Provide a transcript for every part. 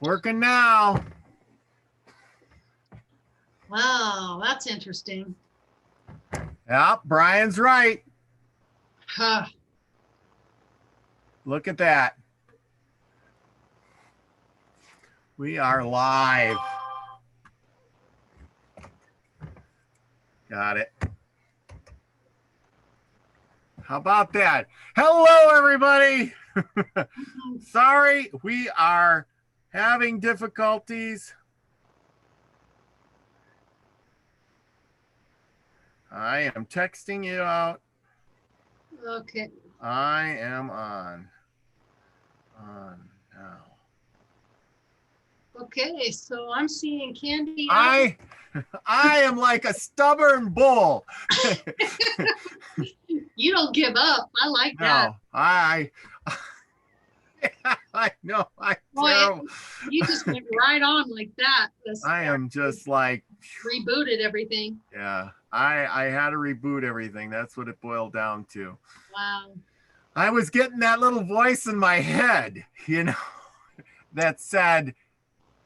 working now. Wow, that's interesting. Yeah, Brian's right. Huh. Look at that. We are live. Got it. How about that? Hello, everybody. Sorry, we are having difficulties. I am texting you out. Okay. I am on now. Okay, so I'm seeing Candy. I am like a stubborn bull. You don't give up. I like that. No, I know. Boy, you just went right on like that. I am just like rebooted everything. Yeah, I had to reboot everything. That's what it boiled down to. Wow. I was getting that little voice in my head, that said,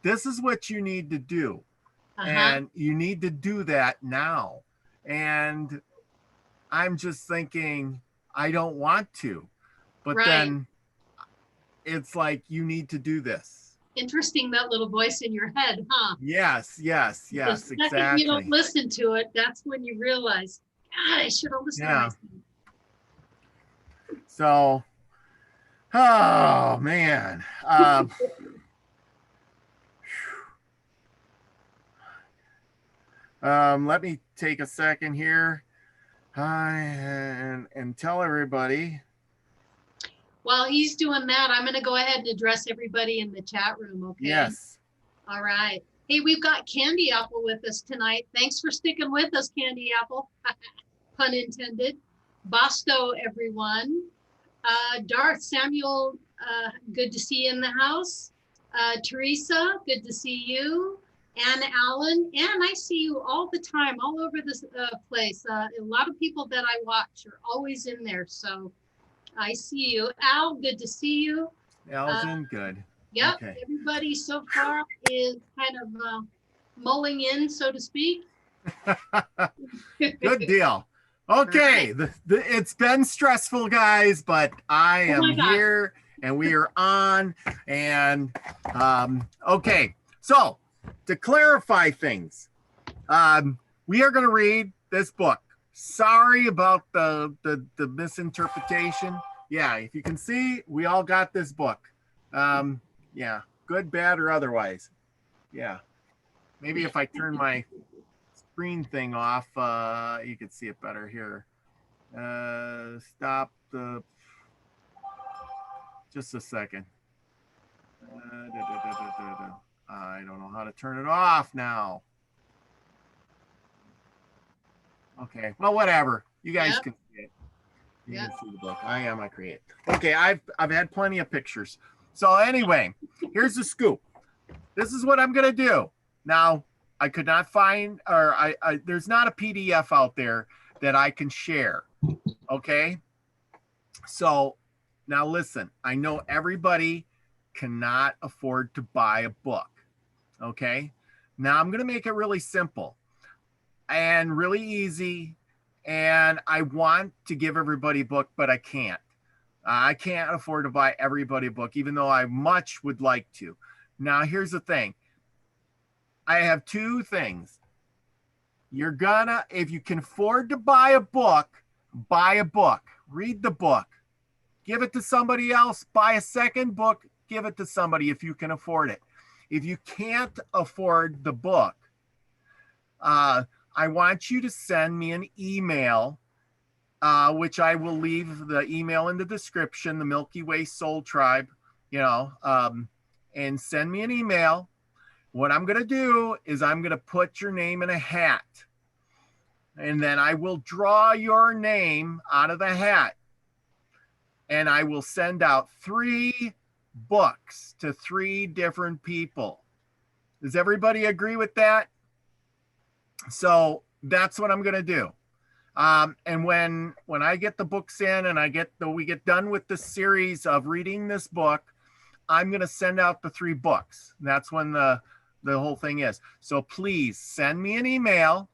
this is what you need to do. And you need to do that now. And I'm just thinking, I don't want to. But then it's like, you need to do this. Interesting, that little voice in your head, huh? Yes, exactly. You don't listen to it, that's when you realize, God, I should have listened to myself. So, oh man. Let me take a second here and tell everybody. While he's doing that, I'm going to go ahead and address everybody in the chat room, okay? Yes. All right. Hey, we've got Candy Apple with us tonight. Thanks for sticking with us, Candy Apple. Pun intended. Bosto, everyone. Darth Samuel, good to see you in the house. Teresa, good to see you. Ann Allen, Ann, I see you all the time, all over this place. A lot of people that I watch are always in there, so I see you. Al, good to see you. Al's in good. Yep, okay. Everybody so far is kind of mulling in, so to speak. Good deal. Okay, right. It's been stressful, guys, but I am here and we are on. And okay, so to clarify things, we are going to read this book. Sorry about the misinterpretation. Yeah, if you can see, we all got this book. Yeah, good, bad, or otherwise. Yeah, maybe if I turn my screen thing off, you can see it better here. Stop the, just a second. I don't know how to turn it off now. Okay, well, whatever. You guys can see it. You can see the book. I am a creator. Okay, I've had plenty of pictures. So anyway, here's the scoop. This is what I'm gonna do. Now, I could not find, or there's not a PDF out there that I can share. Okay. So now listen, I know everybody cannot afford to buy a book. Okay. Now I'm going to make it really simple and really easy. And I want to give everybody a book, but I can't. I can't afford to buy everybody a book, even though I much would like to. Now, here's the thing. I have two things. You're gonna, if you can afford to buy a book, read the book, give it to somebody else, buy a second book, give it to somebody if you can afford it. If you can't afford the book, I want you to send me an email, which I will leave the email in the description, the Milky Way Soul Tribe, and send me an email. What I'm going to do is I'm going to put your name in a hat, and then I will draw your name out of the hat, and I will send out 3 books to 3 different people. Does everybody agree with that? So that's what I'm going to do. And when I get the books in and we get done with the series of reading this book, I'm going to send out the 3 books. That's when the whole thing is. So please send me an email.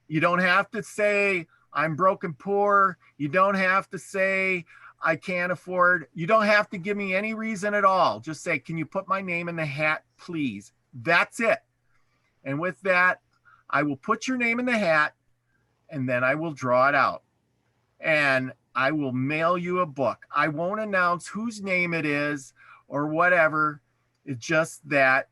You don't have to say I'm broke and poor. You don't have to say I can't afford. You don't have to give me any reason at all. Just say, can you put my name in the hat, please? That's it. And with that, I will put your name in the hat, and then I will draw it out. And I will mail you a book. I won't announce whose name it is or whatever. It's just that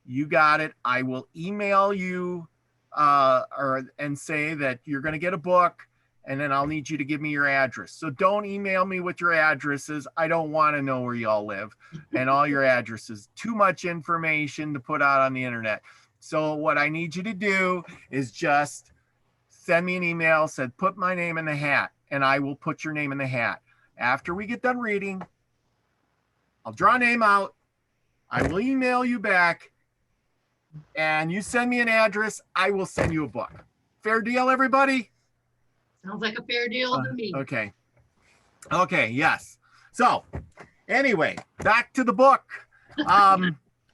you got it. I will email you and say that you're going to get a book, and then I'll need you to give me your address. So don't email me with your addresses. I don't want to know where y'all live and all your addresses. Too much information to put out on the internet. So what I need you to do is just send me an email, said put my name in the hat, and I will put your name in the hat. After we get done reading, I'll draw a name out. I will email you back, and you send me an address. I will send you a book. Fair deal, everybody? Sounds like a fair deal to me. Okay. Okay, yes. So anyway, back to the book.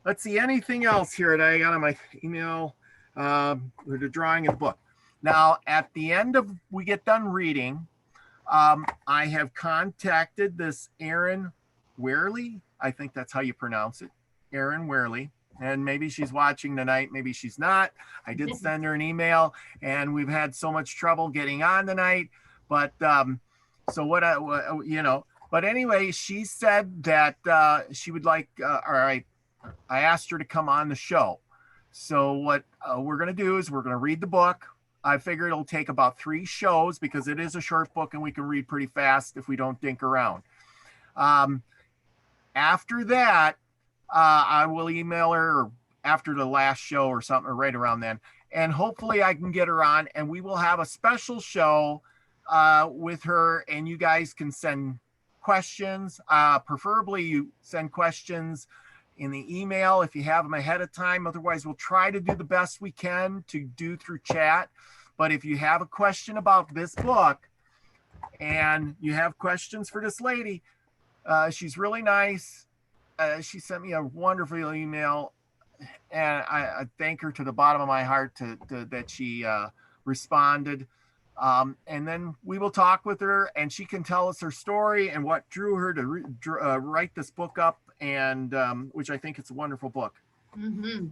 Let's see, anything else here that I got on my email? The drawing of the book. Now, at the end of we get done reading, I have contacted this Erin Werley. I think that's how you pronounce it. Erin Werley. And maybe she's watching tonight, maybe she's not. I did send her an email, and we've had so much trouble getting on tonight. But so what, but anyway, she said that she would like, I asked her to come on the show. So what we're going to do is we're going to read the book. I figure it'll take about 3 shows because it is a short book and we can read pretty fast if we don't dink around. After that, I will email her after the last show or something, or right around then. And hopefully I can get her on, and we will have a special show with her, and you guys can send questions. Preferably you send questions in the email if you have them ahead of time. Otherwise, we'll try to do the best we can to do through chat. But if you have a question about this book and you have questions for this lady, she's really nice. She sent me a wonderful email, and I thank her to the bottom of my heart that she responded. And then we will talk with her, and she can tell us her story and what drew her to write this book up, and which I think it's a wonderful book. Mm-hmm.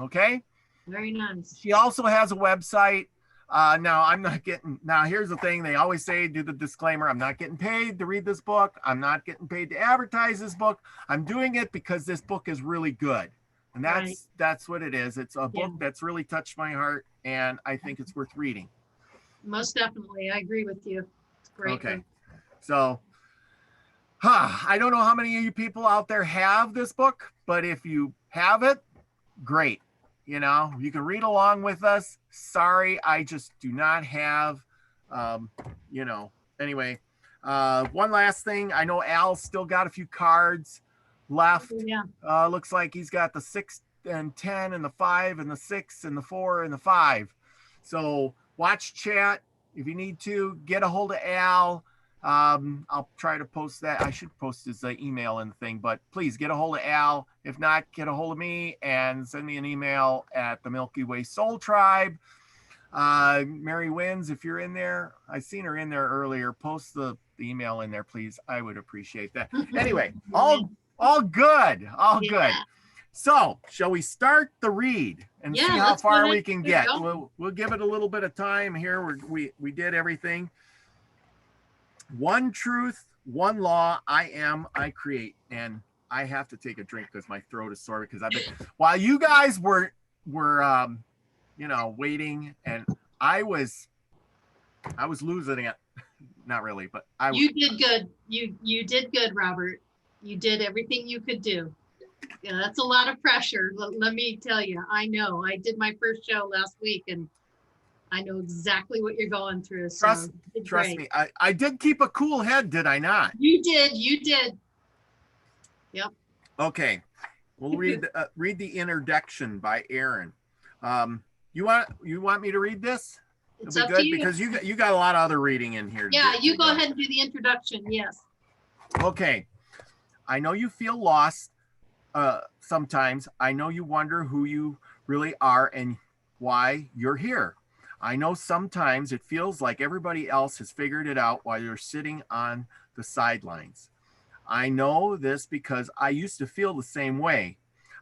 Okay? Very nice. She also has a website. Now here's the thing. They always say, do the disclaimer. I'm not getting paid to read this book. I'm not getting paid to advertise this book. I'm doing it because this book is really good. And that's what it is. It's a book that's really touched my heart, and I think it's worth reading. Most definitely. I agree with you. It's great. Okay. So, I don't know how many of you people out there have this book, but if you have it, great. You know, you can read along with us. Sorry, I just do not have, anyway. One last thing. I know Al's still got a few cards left. Yeah. Looks like he's got the 6 and 10 and the 5 and the 6 and the 4 and the 5. So watch chat. If you need to, get a hold of Al. I'll try to post that. I should post his email and thing, but please get a hold of Al. If not, get a hold of me and send me an email at the Milky Way Soul Tribe. Mary Wins, if you're in there, I seen her in there earlier. Post the email in there, please. I would appreciate that. Anyway, all good, all good. So, shall we start the read and see how far we can get? We'll give it a little bit of time here. We did everything. One truth, one law, I am, I create. And I have to take a drink because my throat is sore, because I've been, while you guys were waiting, and I was losing it. Not really, but you did good. You did good, Robert. You did everything you could do. Yeah, that's a lot of pressure. Let me tell you, I know. I did my first show last week, and I know exactly what you're going through. So trust me. I did keep a cool head, did I not? You did. Yep. Okay. We'll read the introduction by Erin. You want me to read this? It's up to you. Because you got a lot of other reading in here. Yeah, you go ahead and do the introduction. Yes. Okay. I know you feel lost sometimes. I know you wonder who you really are and why you're here. I know sometimes it feels like everybody else has figured it out while you're sitting on the sidelines. I know this because I used to feel the same way.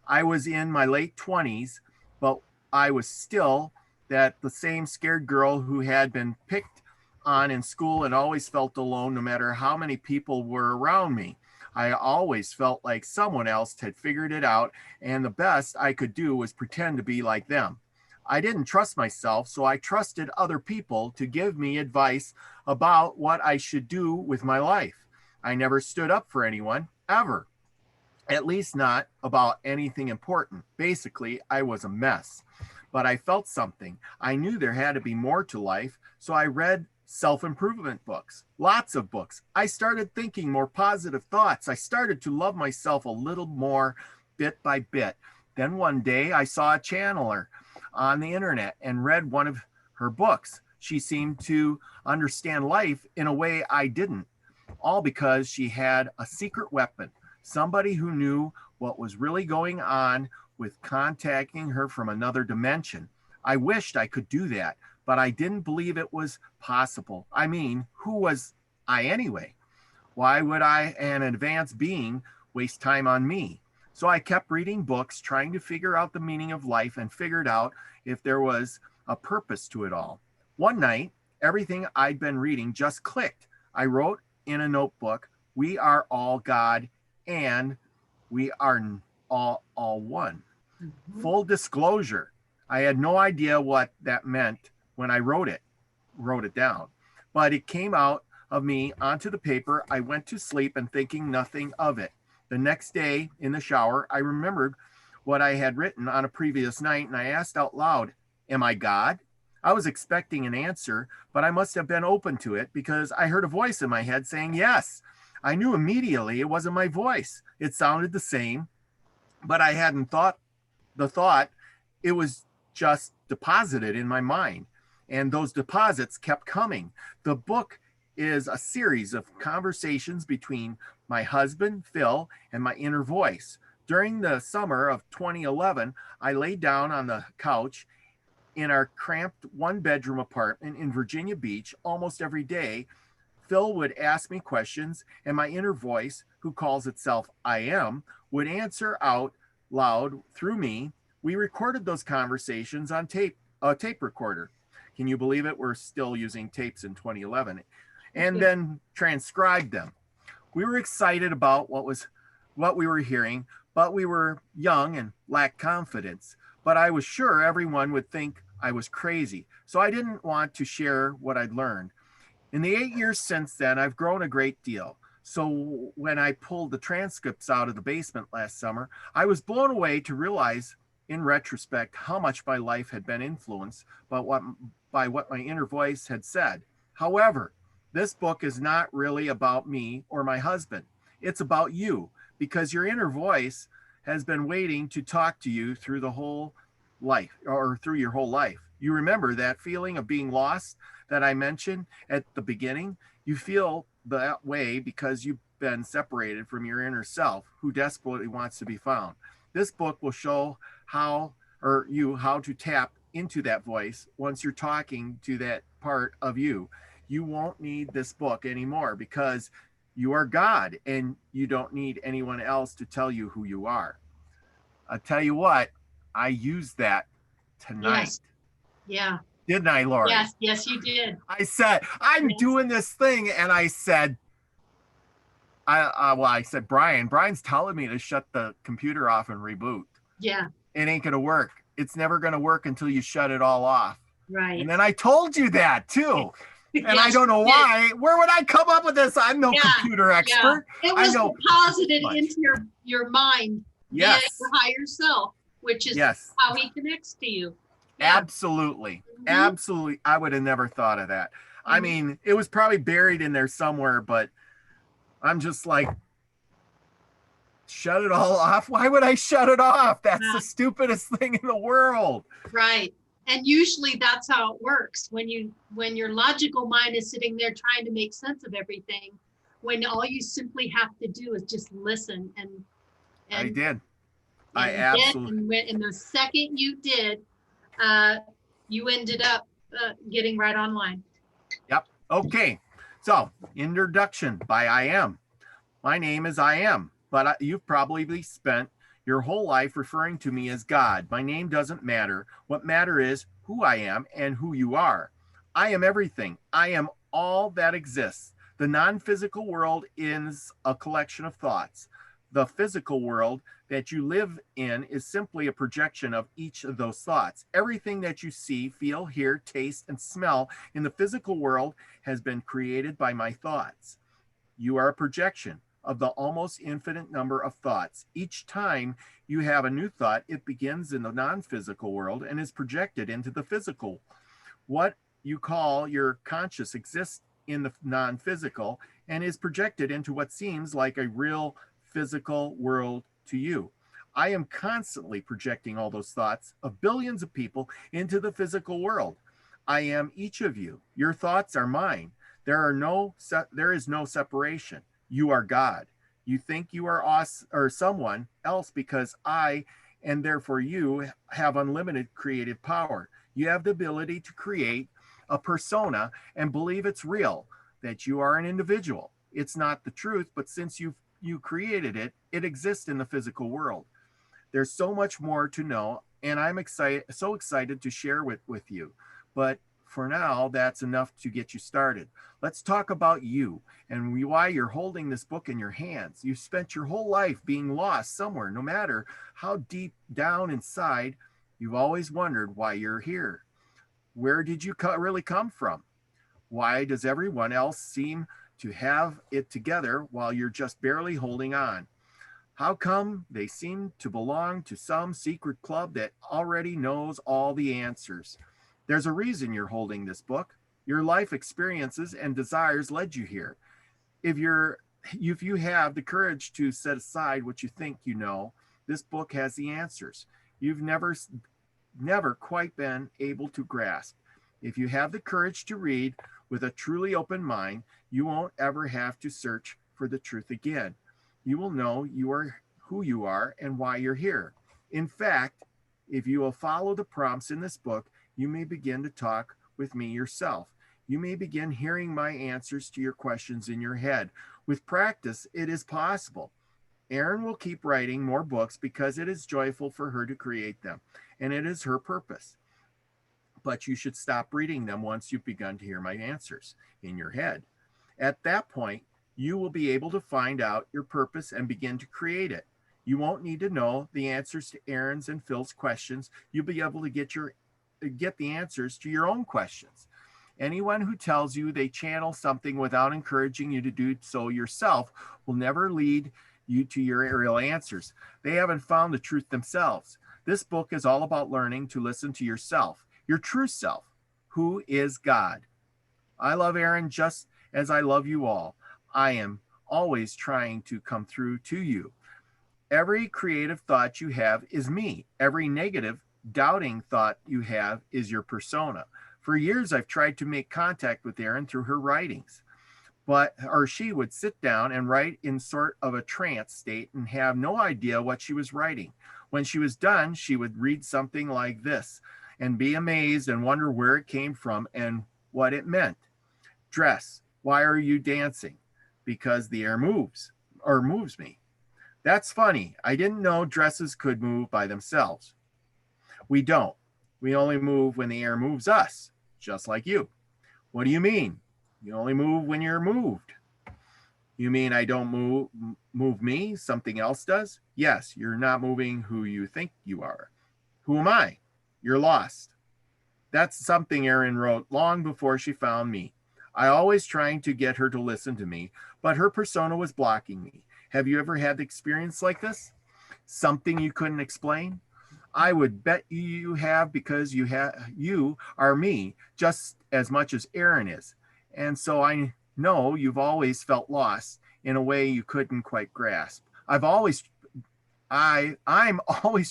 I was in my late 20s, but I was still the same scared girl who had been picked on in school and always felt alone no matter how many people were around me. I always felt like someone else had figured it out, and the best I could do was pretend to be like them. I didn't trust myself, so I trusted other people to give me advice about what I should do with my life. I never stood up for anyone, ever. At least not about anything important. Basically, I was a mess. But I felt something. I knew there had to be more to life, so I read self-improvement books, lots of books. I started thinking more positive thoughts. I started to love myself a little more bit by bit. Then one day I saw a channeler on the internet and read one of her books. She seemed to understand life in a way I didn't, all because she had a secret weapon, somebody who knew what was really going on with contacting her from another dimension. I wished I could do that, but I didn't believe it was possible. I mean, who was I anyway? Why would I, an advanced being, waste time on me? So I kept reading books, trying to figure out the meaning of life, and figured out if there was a purpose to it all. One night, everything I'd been reading just clicked. I wrote in a notebook, "We are all God, and we are all one." Mhm. Full disclosure, I had no idea what that meant when I wrote it down, but it came out of me onto the paper. I went to sleep and thinking nothing of it. The next day in the shower, I remembered what I had written on a previous night, and I asked out loud, "Am I God?" I was expecting an answer, but I must have been open to it because I heard a voice in my head saying yes. I knew immediately it wasn't my voice. It sounded the same, but I hadn't thought the thought. It was just deposited in my mind. And those deposits kept coming. The book is a series of conversations between my husband, Phil, and my inner voice. During the summer of 2011, I laid down on the couch in our cramped one-bedroom apartment in Virginia Beach almost every day. Phil would ask me questions, and my inner voice, who calls itself I Am, would answer out loud through me. We recorded those conversations on a tape recorder. Can you believe it? We're still using tapes in 2011. And then transcribed them. We were excited about what we were hearing, but we were young and lacked confidence. But I was sure everyone would think I was crazy, so I didn't want to share what I'd learned. In the 8 years since then, I've grown a great deal. So when I pulled the transcripts out of the basement last summer, I was blown away to realize in retrospect how much my life had been influenced by what my inner voice had said. However, this book is not really about me or my husband. It's about you, because your inner voice has been waiting to talk to you through the whole life, or through your whole life. You remember that feeling of being lost that I mentioned at the beginning? You feel that way because you've been separated from your inner self, who desperately wants to be found. This book will show how to tap into that voice once you're talking to that part of you. You won't need this book anymore because you are God and you don't need anyone else to tell you who you are. I'll tell you what, I used that tonight. Yes. Yeah. Didn't I, Laurie? Yes, you did. I said, I'm doing this thing, and I said, I said, Brian's telling me to shut the computer off and reboot. Yeah. It ain't going to work. It's never going to work until you shut it all off. Right. And then I told you that too. And yes, I don't know why. Where would I come up with this? I'm no computer expert. It was deposited into your mind. Yes. Via your higher self, which is how he connects to you. Yeah. Absolutely. Mm-hmm. Absolutely. I would have never thought of that. Mm-hmm. I mean, it was probably buried in there somewhere, but I'm just like, shut it all off. Why would I shut it off? That's the stupidest thing in the world. Right. And usually that's how it works. When your logical mind is sitting there trying to make sense of everything, when all you simply have to do is just listen I and did. and I absolutely. and the second you did, you ended up getting right online. Yep. Okay. So, introduction by I Am. My name is I Am, but you've probably spent your whole life referring to me as God. My name doesn't matter. What matters is who I am and who you are. I am everything. I am all that exists. The non-physical world is a collection of thoughts. The physical world that you live in is simply a projection of each of those thoughts. Everything that you see, feel, hear, taste, and smell in the physical world has been created by my thoughts. You are a projection of the almost infinite number of thoughts. Each time you have a new thought, it begins in the non-physical world and is projected into the physical. What you call your conscious exists in the non-physical and is projected into what seems like a real physical world to you. I am constantly projecting all those thoughts of billions of people into the physical world. I am each of you. Your thoughts are mine. There is no separation. You are God. You think you are us or someone else because I and therefore you have unlimited creative power. You have the ability to create a persona and believe it's real, that you are an individual. It's not the truth, but since you created it, it exists in the physical world. There's so much more to know, and I'm so excited to share with you. But for now, that's enough to get you started. Let's talk about you and why you're holding this book in your hands. You've spent your whole life being lost somewhere, no matter how deep down inside, you've always wondered why you're here. Where did you really come from? Why does everyone else seem to have it together while you're just barely holding on? How come they seem to belong to some secret club that already knows all the answers? There's a reason you're holding this book. Your life experiences and desires led you here. If you have the courage to set aside what you think you know, this book has the answers you've never quite been able to grasp. If you have the courage to read with a truly open mind, you won't ever have to search for the truth again. You will know you are who you are and why you're here. In fact, if you will follow the prompts in this book, you may begin to talk with me yourself. You may begin hearing my answers to your questions in your head. With practice, it is possible. Erin will keep writing more books because it is joyful for her to create them, and it is her purpose. But you should stop reading them once you've begun to hear my answers in your head. At that point, you will be able to find out your purpose and begin to create it. You won't need to know the answers to Erin's and Phil's questions. You'll be able to get the answers to your own questions. Anyone who tells you they channel something without encouraging you to do so yourself will never lead you to your real answers. They haven't found the truth themselves. This book is all about learning to listen to yourself, your true self, who is God. I love Erin just as I love you all. I am always trying to come through to you. Every creative thought you have is me. Every negative, doubting thought you have is your persona. For years, I've tried to make contact with Erin through her writings, or she would sit down and write in sort of a trance state and have no idea what she was writing. When she was done, she would read something like this and be amazed and wonder where it came from and what it meant. Dress, why are you dancing? Because the air moves me. That's funny. I didn't know dresses could move by themselves. We don't. We only move when the air moves us, just like you. What do you mean? You only move when you're moved. You mean I don't move me, something else does? Yes, you're not moving who you think you are. Who am I? You're lost. That's something Erin wrote long before she found me. I always trying to get her to listen to me, but her persona was blocking me. Have you ever had the experience like this? Something you couldn't explain? I would bet you have, because you are me just as much as Erin is. And so I know you've always felt lost in a way you couldn't quite grasp. I'm always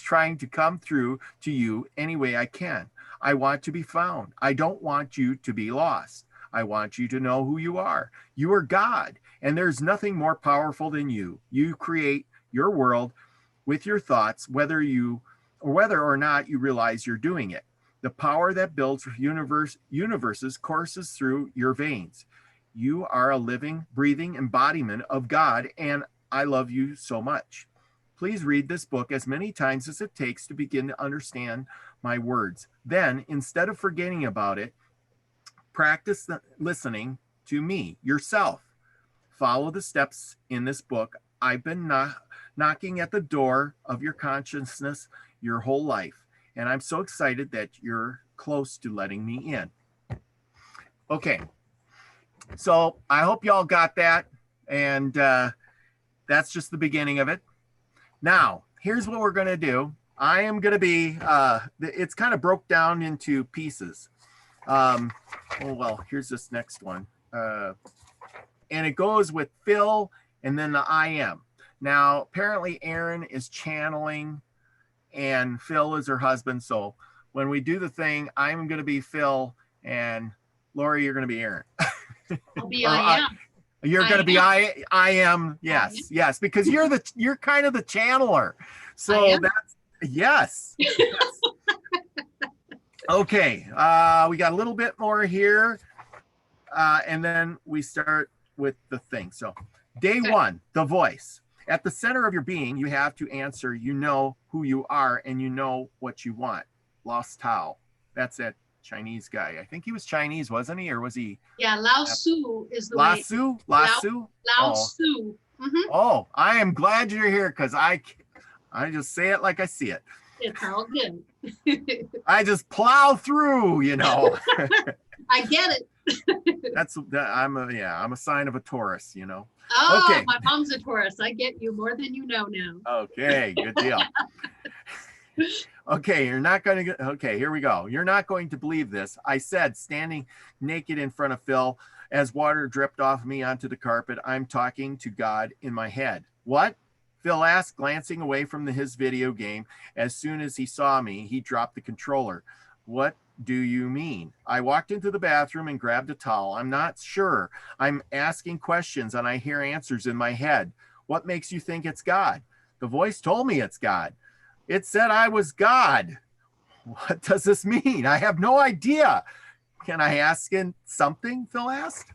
trying to come through to you any way I can. I want to be found. I don't want you to be lost. I want you to know who you are. You are God, And there's nothing more powerful than you. You create your world with your thoughts, whether or not you realize you're doing it. The power that builds universes courses through your veins. You are a living, breathing embodiment of God, and I love you so much. Please read this book as many times as it takes to begin to understand my words. Then, instead of forgetting about it, practice listening to me, yourself. Follow the steps in this book. I've been knocking at the door of your consciousness your whole life, and I'm so excited that you're close to letting me in. Okay, so I hope y'all got that, and that's just the beginning of it. Now, here's what we're going to do. I am going to be, it's kind of broke down into pieces. Oh, well, here's this next one. And it goes with Phil and then the I am. Now, apparently Erin is channeling and Phil is her husband. So when we do the thing, I'm going to be Phil and Laurie, you're going to be Erin. I'll be I am. You're going to be I am. Yes, yes, because you're kind of the channeler. So that's yes. Yes. Okay, we got a little bit more here, and then we start with the thing. So day one, the voice. At the center of your being, you have to answer, you know who you are and you know what you want. Lost Tao. That's that Chinese guy. I think he was Chinese, wasn't he? Or was he? Yeah, Lao Tzu is the Lao way. Tzu? Lao Tzu? Lao Tzu. Mm-hmm. Oh, I am glad you're here because I just say it like I see it. It's all good. I just plow through, you know. I get it. I'm a sign of a Taurus, you know. Oh, okay. My mom's a Taurus. I get you more than you know now. Okay, good deal. Okay, okay, here we go. You're not going to believe this. I said, standing naked in front of Phil as water dripped off me onto the carpet. I'm talking to God in my head. What? Phil asked, glancing away from his video game. As soon as he saw me, he dropped the controller. What do you mean? I walked into the bathroom and grabbed a towel. I'm not sure. I'm asking questions and I hear answers in my head. What makes you think it's God? The voice told me it's God. It said I was God. What does this mean? I have no idea. Can I ask in something? Phil asked.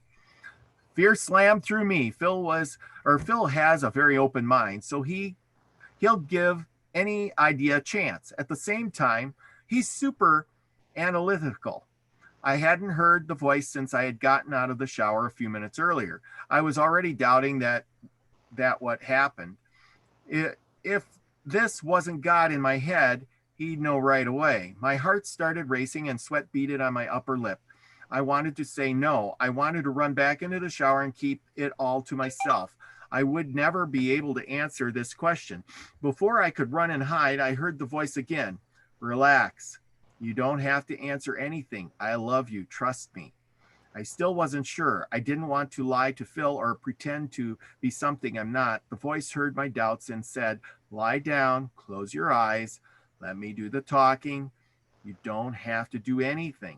Fear slammed through me. Phil has a very open mind, so he'll give any idea a chance. At the same time, he's super analytical. I hadn't heard the voice since I had gotten out of the shower a few minutes earlier. I was already doubting that what happened. If this wasn't God in my head, he'd know right away. My heart started racing and sweat beaded on my upper lip. I wanted to say no. I wanted to run back into the shower and keep it all to myself. I would never be able to answer this question. Before I could run and hide, I heard the voice again. Relax. You don't have to answer anything. I love you. Trust me. I still wasn't sure. I didn't want to lie to Phil or pretend to be something I'm not. The voice heard my doubts and said, lie down, close your eyes, let me do the talking. You don't have to do anything.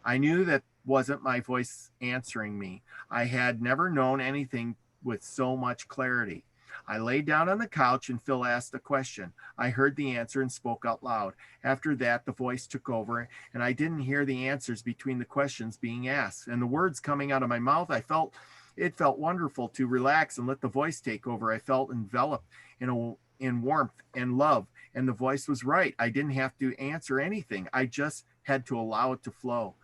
I knew that wasn't my voice answering me. I had never known anything with so much clarity. I lay down on the couch and Phil asked a question. I heard the answer and spoke out loud. After that, the voice took over and I didn't hear the answers between the questions being asked and the words coming out of my mouth. It felt wonderful to relax and let the voice take over. I felt enveloped in warmth and love, and the voice was right. I didn't have to answer anything. I just had to allow it to flow.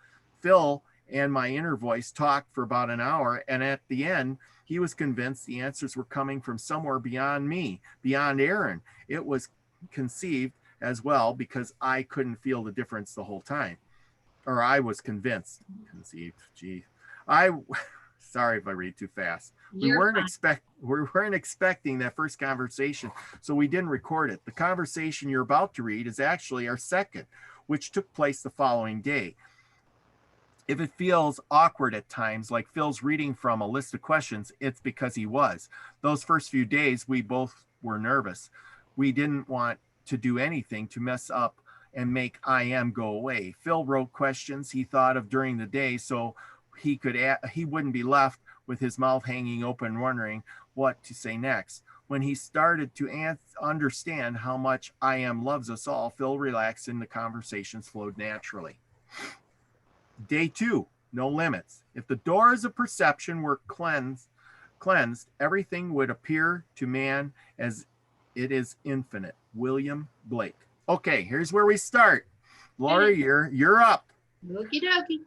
Phil and my inner voice talked for about an hour, and at the end, he was convinced the answers were coming from somewhere beyond me, beyond Erin. It was conceived as well because I couldn't feel the difference the whole time. Or I was convinced. Conceived. Gee. Sorry if I read too fast. We weren't expecting that first conversation, so we didn't record it. The conversation you're about to read is actually our second, which took place the following day. If it feels awkward at times, like Phil's reading from a list of questions, it's because he was. Those first few days, we both were nervous. We didn't want to do anything to mess up and make I am go away. Phil wrote questions he thought of during the day so he wouldn't be left with his mouth hanging open, wondering what to say next. When he started to understand how much I am loves us all, Phil relaxed and the conversations flowed naturally. Day 2, no limits. If the doors of perception were cleansed, everything would appear to man as it is infinite. William Blake. Okay, here's where we start. Laurie, you're up. Okie dokie.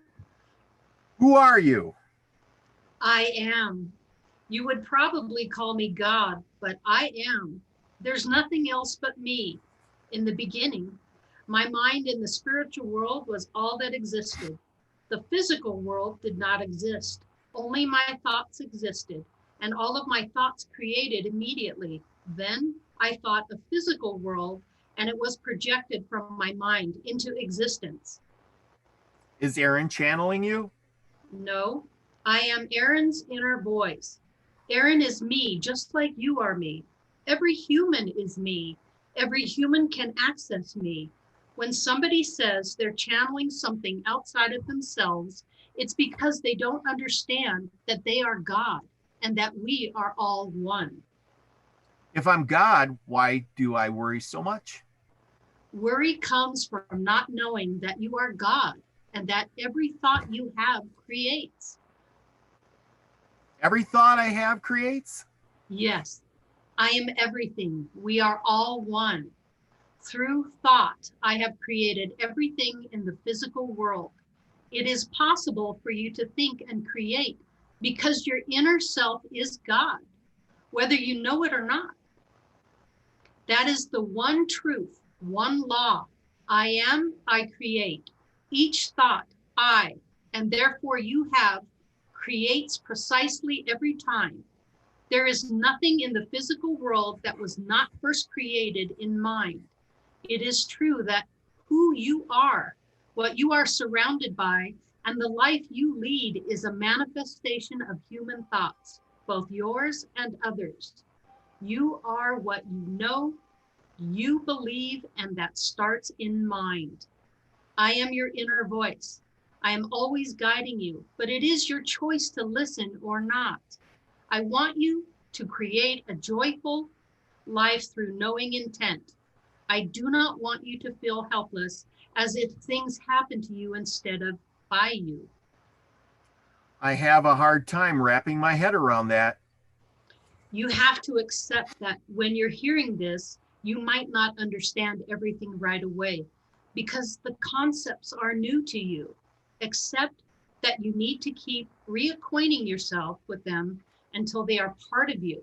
Who are you? I am. You would probably call me God, but I am. There's nothing else but me. In the beginning, my mind in the spiritual world was all that existed. The physical world did not exist. Only my thoughts existed, and all of my thoughts created immediately. Then I thought a physical world, and it was projected from my mind into existence. Is Erin channeling you? No, I am Erin's inner voice. Erin is me, just like you are me. Every human is me. Every human can access me. When somebody says they're channeling something outside of themselves, it's because they don't understand that they are God and that we are all one. If I'm God, why do I worry so much? Worry comes from not knowing that you are God and that every thought you have creates. Every thought I have creates? Yes, I am everything. We are all one. Through thought, I have created everything in the physical world. It is possible for you to think and create because your inner self is God, whether you know it or not. That is the one truth, one law. I am, I create. Each thought, I, and therefore you have, creates precisely every time. There is nothing in the physical world that was not first created in mind. It is true that who you are, what you are surrounded by, and the life you lead is a manifestation of human thoughts, both yours and others. You are what you know, you believe, and that starts in mind. I am your inner voice. I am always guiding you, but it is your choice to listen or not. I want you to create a joyful life through knowing intent. I do not want you to feel helpless as if things happen to you instead of by you. I have a hard time wrapping my head around that. You have to accept that when you're hearing this, you might not understand everything right away because the concepts are new to you. Accept that you need to keep reacquainting yourself with them until they are part of you.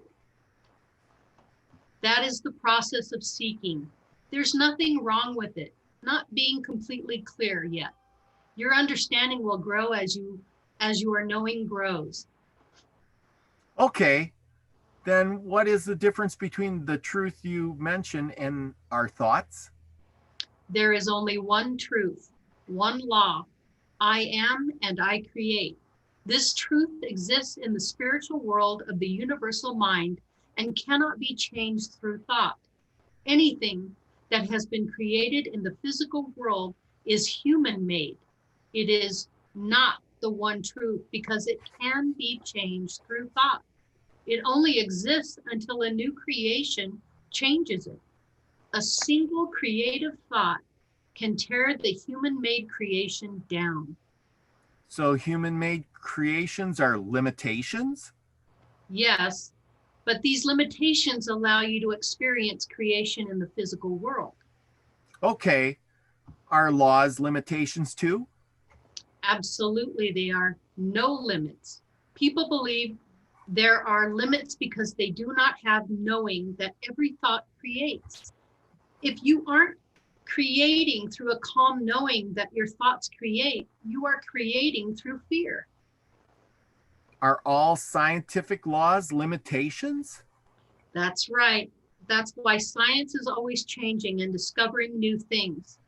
That is the process of seeking. There's nothing wrong with it, not being completely clear yet. Your understanding will grow as your knowing grows. Okay, then what is the difference between the truth you mention and our thoughts? There is only one truth, one law. I am and I create. This truth exists in the spiritual world of the universal mind and cannot be changed through thought. Anything that has been created in the physical world is human-made. It is not the one truth because it can be changed through thought. It only exists until a new creation changes it. A single creative thought can tear the human-made creation down. So human-made creations are limitations? Yes, but these limitations allow you to experience creation in the physical world. Okay, are laws limitations too? Absolutely, they are no limits. People believe there are limits because they do not have knowing that every thought creates. If you aren't creating through a calm knowing that your thoughts create, you are creating through fear. Are all scientific laws limitations? That's right. That's why science is always changing and discovering new things.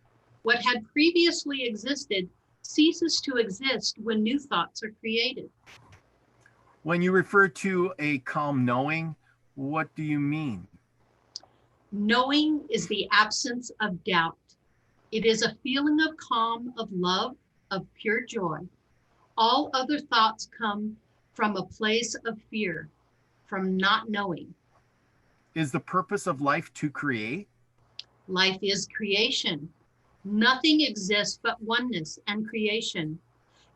What had previously existed ceases to exist when new thoughts are created. When you refer to a calm knowing, what do you mean? Knowing is the absence of doubt. It is a feeling of calm, of love, of pure joy. All other thoughts come from a place of fear, from not knowing. Is the purpose of life to create? Life is creation. Nothing exists but oneness and creation.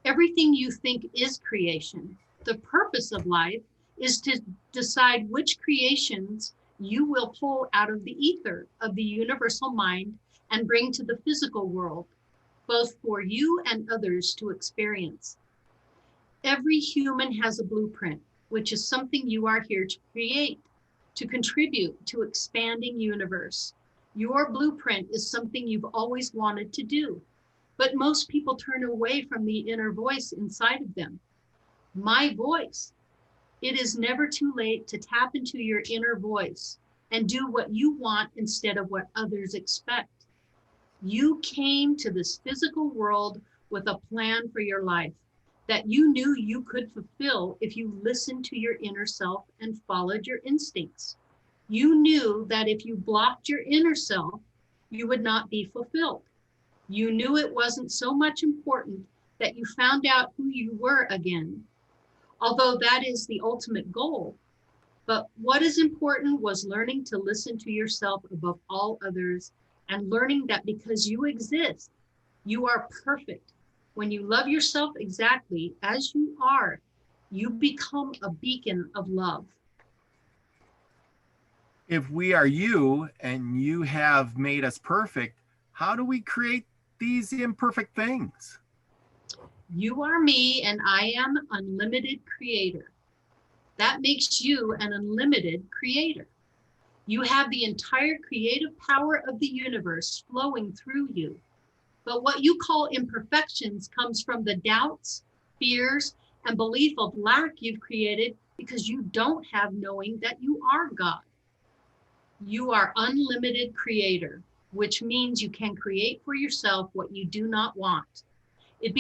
Everything you think is creation. The purpose of life is to decide which creations you will pull out of the ether of the universal mind and bring to the physical world, both for you and others to experience. Every human has a blueprint, which is something you are here to create, to contribute to expanding universe. Your blueprint is something you've always wanted to do, but most people turn away from the inner voice inside of them. My voice. It is never too late to tap into your inner voice and do what you want instead of what others expect. You came to this physical world with a plan for your life that you knew you could fulfill if you listened to your inner self and followed your instincts. You knew that if you blocked your inner self, you would not be fulfilled. You knew it wasn't so much important that you found out who you were again, although that is the ultimate goal. But what is important was learning to listen to yourself above all others and learning that because you exist, you are perfect. When you love yourself exactly as you are, you become a beacon of love. If we are you and you have made us perfect, how do we create these imperfect things? You are me and I am unlimited creator. That makes you an unlimited creator. You have the entire creative power of the universe flowing through you. But what you call imperfections comes from the doubts, fears, and belief of lack you've created because you don't have knowing that you are God. You are unlimited creator, which means you can create for yourself what you do not want. It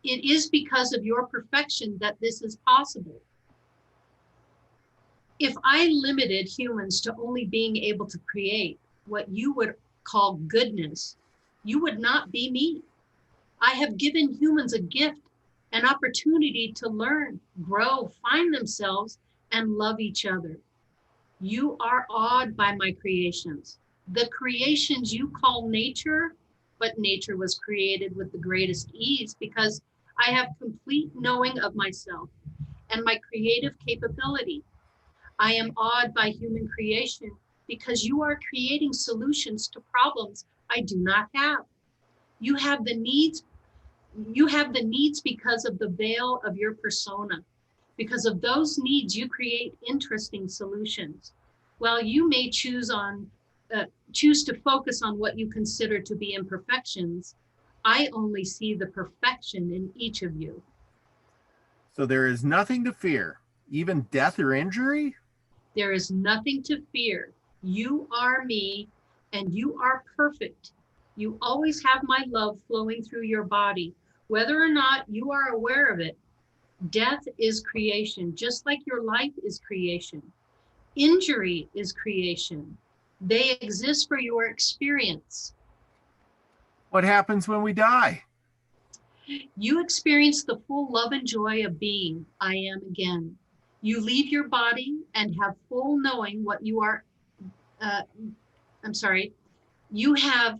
is because of your perfection that this is possible. If I limited humans to only being able to create what you would call goodness, you would not be me. I have given humans a gift, an opportunity to learn, grow, find themselves, and love each other. You are awed by my creations. The creations you call nature, but nature was created with the greatest ease because I have complete knowing of myself and my creative capability. I am awed by human creation because you are creating solutions to problems I do not have. You have the needs because of the veil of your persona. Because of those needs, you create interesting solutions. While you may choose to focus on what you consider to be imperfections, I only see the perfection in each of you. So there is nothing to fear, even death or injury? There is nothing to fear. You are me and you are perfect. You always have my love flowing through your body, whether or not you are aware of it. Death is creation, just like your life is creation. Injury is creation. They exist for your experience. What happens when we die? You experience the full love and joy of being I am again. You leave your body and have full knowing what you are. You have.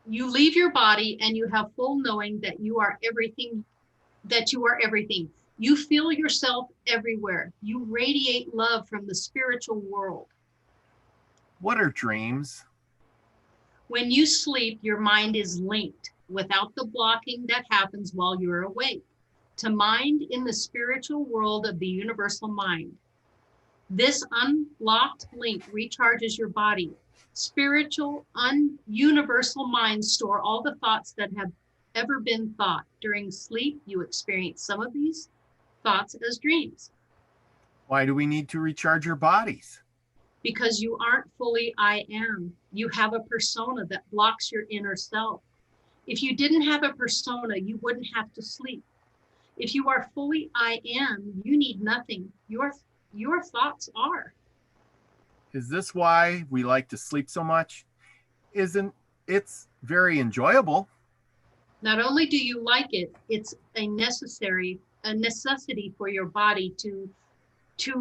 You leave your body and you have full knowing that you are everything. That you are everything. You feel yourself everywhere. You radiate love from the spiritual world. What are dreams? When you sleep, your mind is linked without the blocking that happens while you're awake to mind in the spiritual world of the universal mind. This unlocked link recharges your body. Spiritual, universal minds store all the thoughts that have ever been thought. During sleep, you experience some of these thoughts as dreams. Why do we need to recharge our bodies? Because you aren't fully I am. You have a persona that blocks your inner self. If you didn't have a persona, you wouldn't have to sleep. If you are fully I am, you need nothing. Your thoughts are. Is this why we like to sleep so much? Isn't it's very enjoyable? Not only do you like it, it's a necessity for your body to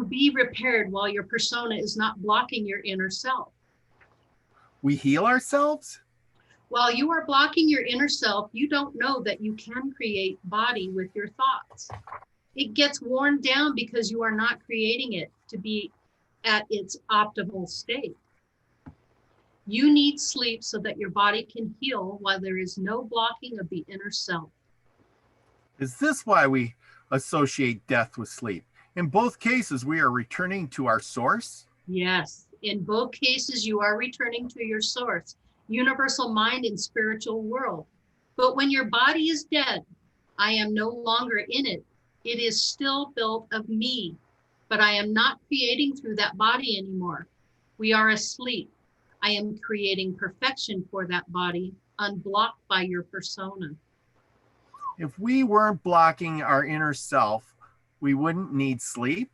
be repaired while your persona is not blocking your inner self. We heal ourselves? While you are blocking your inner self, you don't know that you can create body with your thoughts. It gets worn down because you are not creating it to be at its optimal state. You need sleep so that your body can heal while there is no blocking of the inner self. Is this why we associate death with sleep? In both cases, we are returning to our source? Yes, in both cases, you are returning to your source, universal mind and spiritual world. But when your body is dead, I am no longer in it. It is still built of me, but I am not creating through that body anymore. We are asleep. I am creating perfection for that body, unblocked by your persona. If we weren't blocking our inner self, we wouldn't need sleep?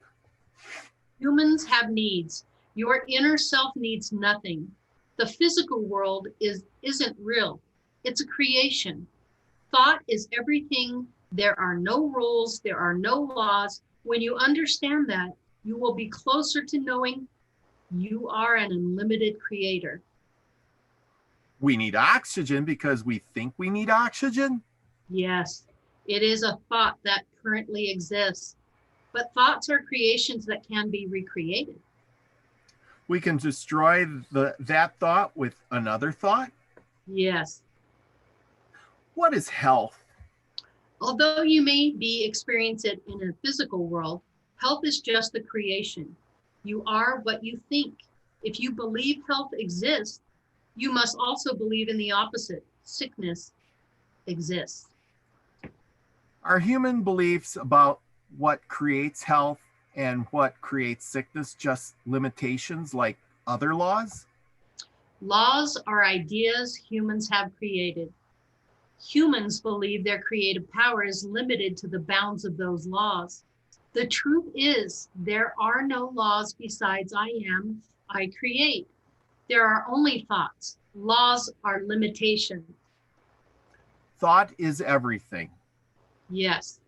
Humans have needs. Your inner self needs nothing. The physical world isn't real. It's a creation. Thought is everything. There are no rules. There are no laws. When you understand that, you will be closer to knowing you are an unlimited creator. We need oxygen because we think we need oxygen? Yes, it is a thought that currently exists, but thoughts are creations that can be recreated. We can destroy that thought with another thought? Yes. What is health? Although you may be experiencing it in a physical world, health is just a creation. You are what you think. If you believe health exists, you must also believe in the opposite. Sickness exists. Are human beliefs about what creates health and what creates sickness just limitations like other laws? Laws are ideas humans have created. Humans believe their creative power is limited to the bounds of those laws. The truth is, there are no laws besides I am, I create. There are only thoughts. Laws are limitations. Thought is everything. Yes.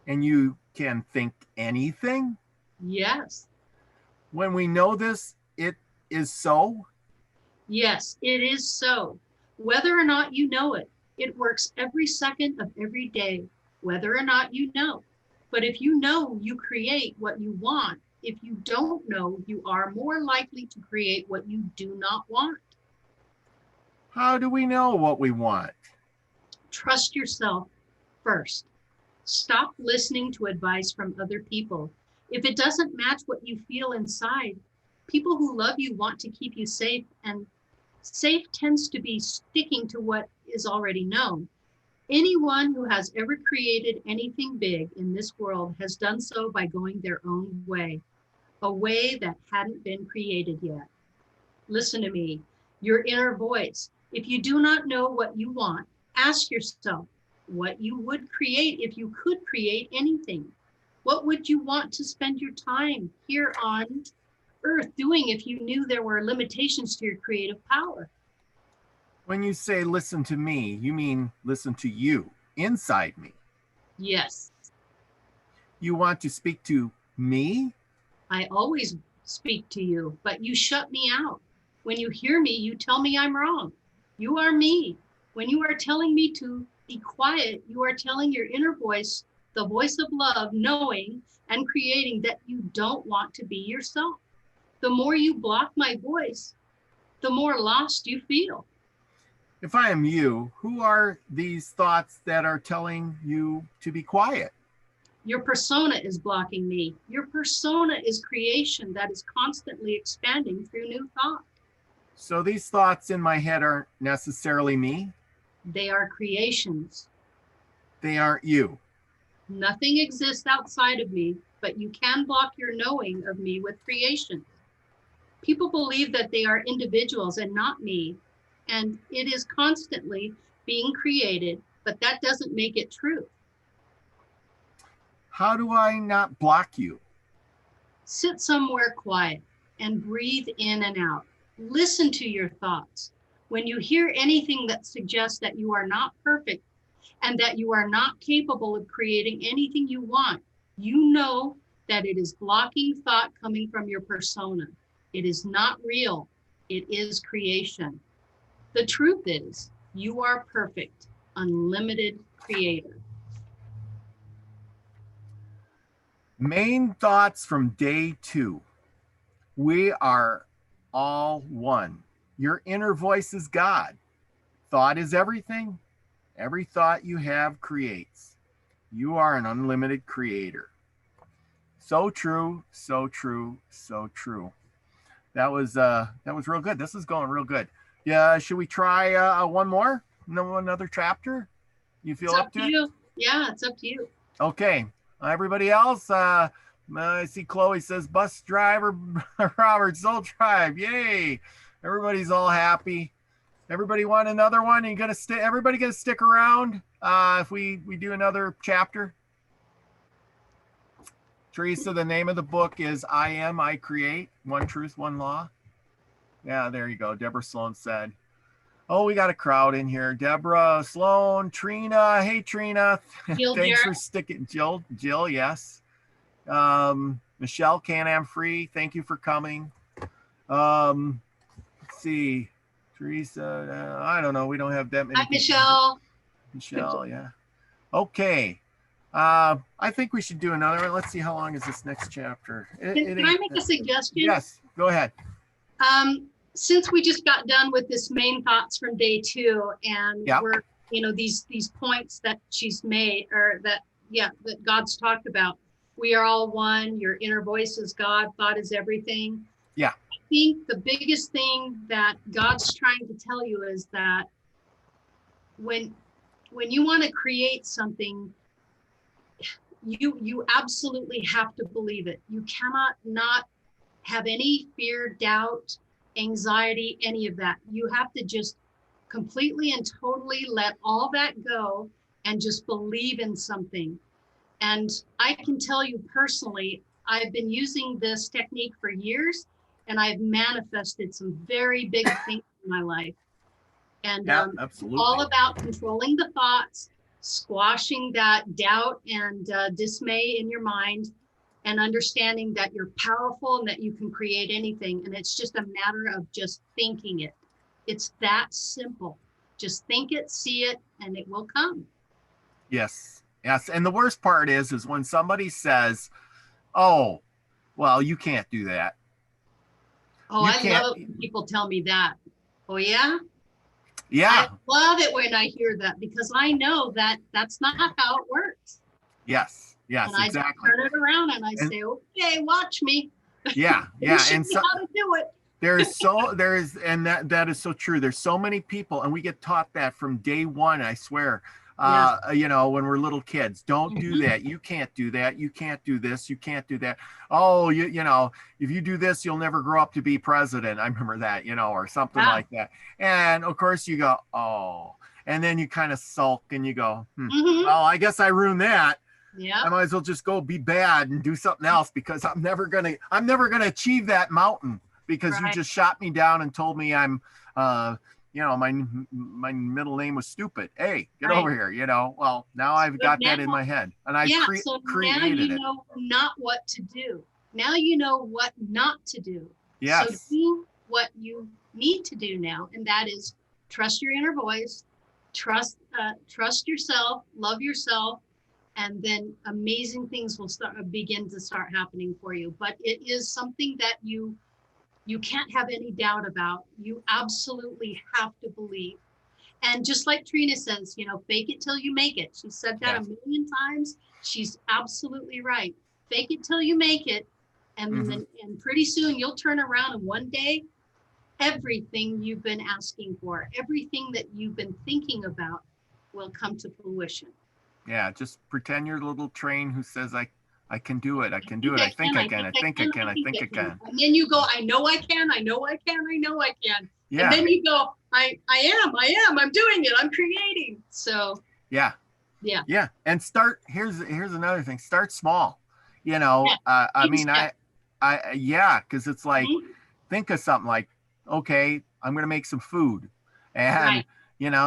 And you can think anything? Yes. When we know this, it is so? Yes, it is so. Whether or not you know it, it works every second of every day, whether or not you know. But if you know, you create what you want. If you don't know, you are more likely to create what you do not want. How do we know what we want? Trust yourself first. Stop listening to advice from other people. If it doesn't match what you feel inside, people who love you want to keep you safe, and safe tends to be sticking to what is already known. Anyone who has ever created anything big in this world has done so by going their own way, a way that hadn't been created yet. Listen to me, your inner voice. If you do not know what you want, ask yourself what you would create if you could create anything. What would you want to spend your time here on Earth doing if you knew there were limitations to your creative power? When you say listen to me, you mean listen to you, inside me. Yes. You want to speak to me? I always speak to you, but you shut me out. When you hear me, you tell me I'm wrong. You are me. When you are telling me to be quiet, you are telling your inner voice, the voice of love, knowing and creating that you don't want to be yourself. The more you block my voice, the more lost you feel. If I am you, who are these thoughts that are telling you to be quiet? Your persona is blocking me. Your persona is creation that is constantly expanding through new thought. So these thoughts in my head aren't necessarily me? They are creations. They aren't you. Nothing exists outside of me, but you can block your knowing of me with creation. People believe that they are individuals and not me, and it is constantly being created, but that doesn't make it true. How do I not block you? Sit somewhere quiet and breathe in and out. Listen to your thoughts. When you hear anything that suggests that you are not perfect, and that you are not capable of creating anything you want, you know that it is blocking thought coming from your persona. It is not real. It is creation. The truth is, you are perfect, unlimited creator. Main thoughts from day 2. We are all one. Your inner voice is God. Thought is everything. Every thought you have creates. You are an unlimited creator. So true, so true, so true. That was real good. This is going real good. Yeah, should we try one more? No, another chapter? You feel up to it? You. Yeah, it's up to you. Okay. Everybody else, I see Chloe says bus driver Robert Soul Tribe. Yay. Everybody's all happy. Everybody want another one? Are you gonna stay? Everybody gonna stick around if we do another chapter? Teresa, the name of the book is I Am, I Create, One Truth, One Law. Yeah, there you go. Deborah Sloan said. Oh, we got a crowd in here. Deborah, Sloan, Trina. Hey, Trina. Thanks for sticking. Jill, yes. Michelle, Can-Am Free. Thank you for coming. Let's see. Teresa, I don't know. We don't have that many. Hi, Michelle. Michelle, yeah. Okay. I think we should do another one. Let's see, how long is this next chapter? Can I make a suggestion? Yes, go ahead. Since we just got done with this main thoughts from day 2, and we're, these points that she's made, or that God's talked about. We are all one. Your inner voice is God. Thought is everything. Yeah. I think the biggest thing that God's trying to tell you is that when you want to create something, you absolutely have to believe it. You cannot not have any fear, doubt, anxiety, any of that. You have to just completely and totally let all that go and just believe in something. And I can tell you personally, I've been using this technique for years, and I've manifested some very big things in my life. And absolutely. All about controlling the thoughts, squashing that doubt and dismay in your mind, and understanding that you're powerful and that you can create anything. And it's just a matter of just thinking it. It's that simple. Just think it, see it, and it will come. Yes. And the worst part is when somebody says, oh, well, you can't do that. Oh, I love when people tell me that. Oh, yeah? Yeah. I love it when I hear that, because I know that that's not how it works. Yes, and exactly. I turn it around and I say, okay, watch me. Yeah. And so how to do it. That is so true. There's so many people, and we get taught that from day 1, I swear. When we're little kids, don't do that. You can't do that. You can't do this. You can't do that. Oh, if you do this, you'll never grow up to be president. I remember that, or something like that. And of course you go, oh, and then you kind of sulk and you go, well, I guess I ruined that. Yeah. I might as well just go be bad and do something else, because I'm never gonna achieve that mountain, because you just shot me down and told me I'm my middle name was stupid. Hey, get over here, Well, now I've got that in my head, and I created now you it. know not what to do. Now you know what not to do. Yes. So do what you need to do now, and that is trust your inner voice, trust yourself, love yourself, and then amazing things will begin to start happening for you. But it is something that you can't have any doubt about. You absolutely have to believe. And just like Trina says, fake it till you make it. She said that a million times. She's absolutely right. Fake it till you make it. And then pretty soon you'll turn around, and one day, everything you've been asking for, everything that you've been thinking about will come to fruition. Yeah, just pretend you're a little train who says, I can do it. I can do it. I think I can. I think I can. I think I can. And then you go, I know I can. I know I can. I know I can. Yeah. And then you go, I am. I'm doing it. I'm creating. So. Yeah. And here's another thing. Start small. Because it's like, think of something like, okay, I'm going to make some food, and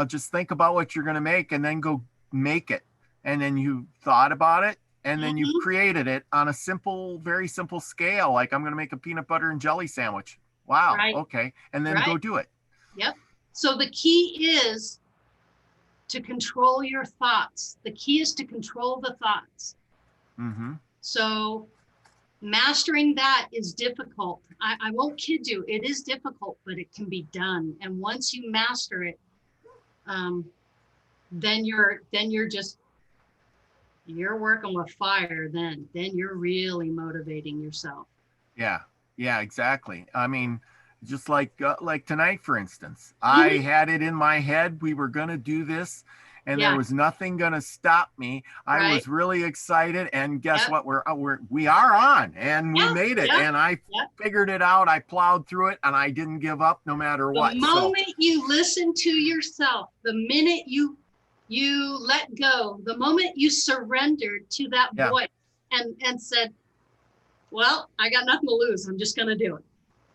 just think about what you're going to make, and then go make it, and then you thought about it, and then you Mhm. created it on a simple, very simple scale. Like, I'm going to make a peanut butter and jelly sandwich. Wow. Right, Okay. And then go right. do it. Yep. So the key is to control your thoughts. The key is to control the thoughts. Mm-hmm. So mastering that is difficult. I won't kid you. It is difficult, but it can be done. And once you master it, then you're just, you're working with fire. Then you're really motivating yourself. Yeah. Yeah, exactly. I mean, just like tonight, for instance, I Mhm. had it in my head we were going to do this, and there Yeah. was nothing going to stop me. I Right. was really excited, and guess Yep. what? We are on, and we Yeah. made it, Yeah. and I Yeah. figured it out. I plowed through it, and I didn't give up no matter The what. So moment you listen to yourself, the minute you let go, the moment you surrendered to that yeah, voice and said, well, I got nothing to lose. I'm just going to do it.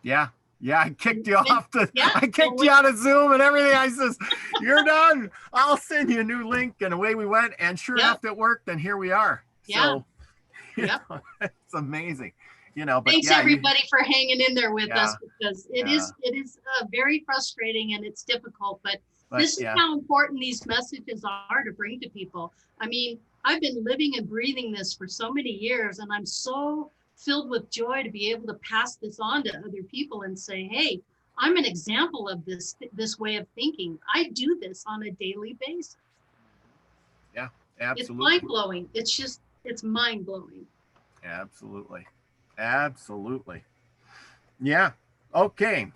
yeah. Yeah, I kicked you off Yeah. I kicked you out of Zoom and everything. I says, "You're done. I'll send you a new link." And away we went. And sure Yep. enough, it worked. And here we are. Yeah. So Yep. it's amazing, but Thanks yeah, everybody for hanging in there with yeah, us, because it yeah, is very frustrating and it's difficult, but but this is yeah, how important these messages are to bring to people. I mean, I've been living and breathing this for so many years, and I'm so filled with joy to be able to pass this on to other people and say, hey, I'm an example of this way of thinking. I do this on a daily basis. yeah, It's absolutely, mind-blowing. It's mind-blowing. absolutely, absolutely. Yeah. Okay.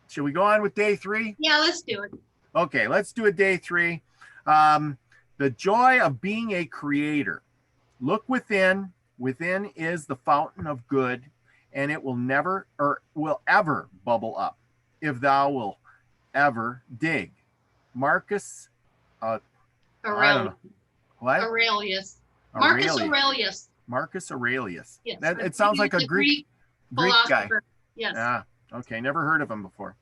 Should we go on with day 3? Yeah, let's do it. Okay, let's do a day 3. Um, the joy of being a creator. Look within. Within is the fountain of good, and it will never or will ever bubble up if thou will ever dig. Marcus, I don't Aurelius. know what Aurelius. Marcus Aurelius. Aurelius. Marcus Aurelius. Yes. That I it believe sounds he like was a a Greek guy. philosopher. Yes. Ah, okay, never heard of him before.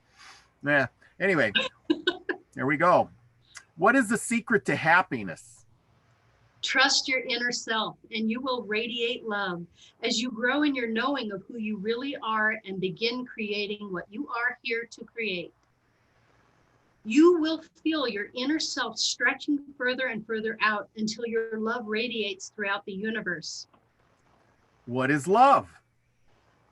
Yeah. Anyway, there we go. What is the secret to happiness? Trust your inner self and you will radiate love as you grow in your knowing of who you really are and begin creating what you are here to create. You will feel your inner self stretching further and further out until your love radiates throughout the universe. What is love?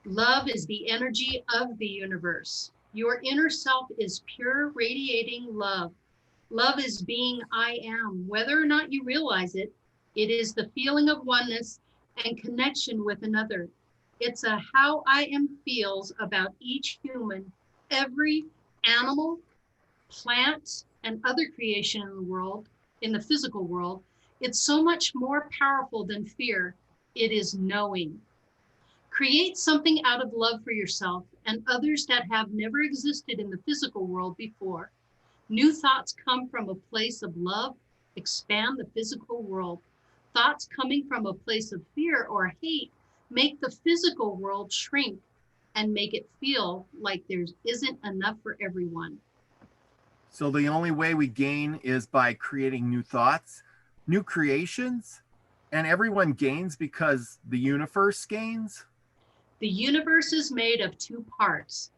Love is the energy of the universe. Your inner self is pure radiating love. Love is being I am. Whether or not you realize it, it is the feeling of oneness and connection with another. It's a how I am feels about each human, every animal, plant, and other creation in the world, in the physical world. It's so much more powerful than fear. It is knowing. Create something out of love for yourself and others that have never existed in the physical world before. New thoughts come from a place of love, expand the physical world. Thoughts coming from a place of fear or hate make the physical world shrink and make it feel like there isn't enough for everyone. So the only way we gain is by creating new thoughts, new creations, and everyone gains because the universe gains. The universe is made of two parts,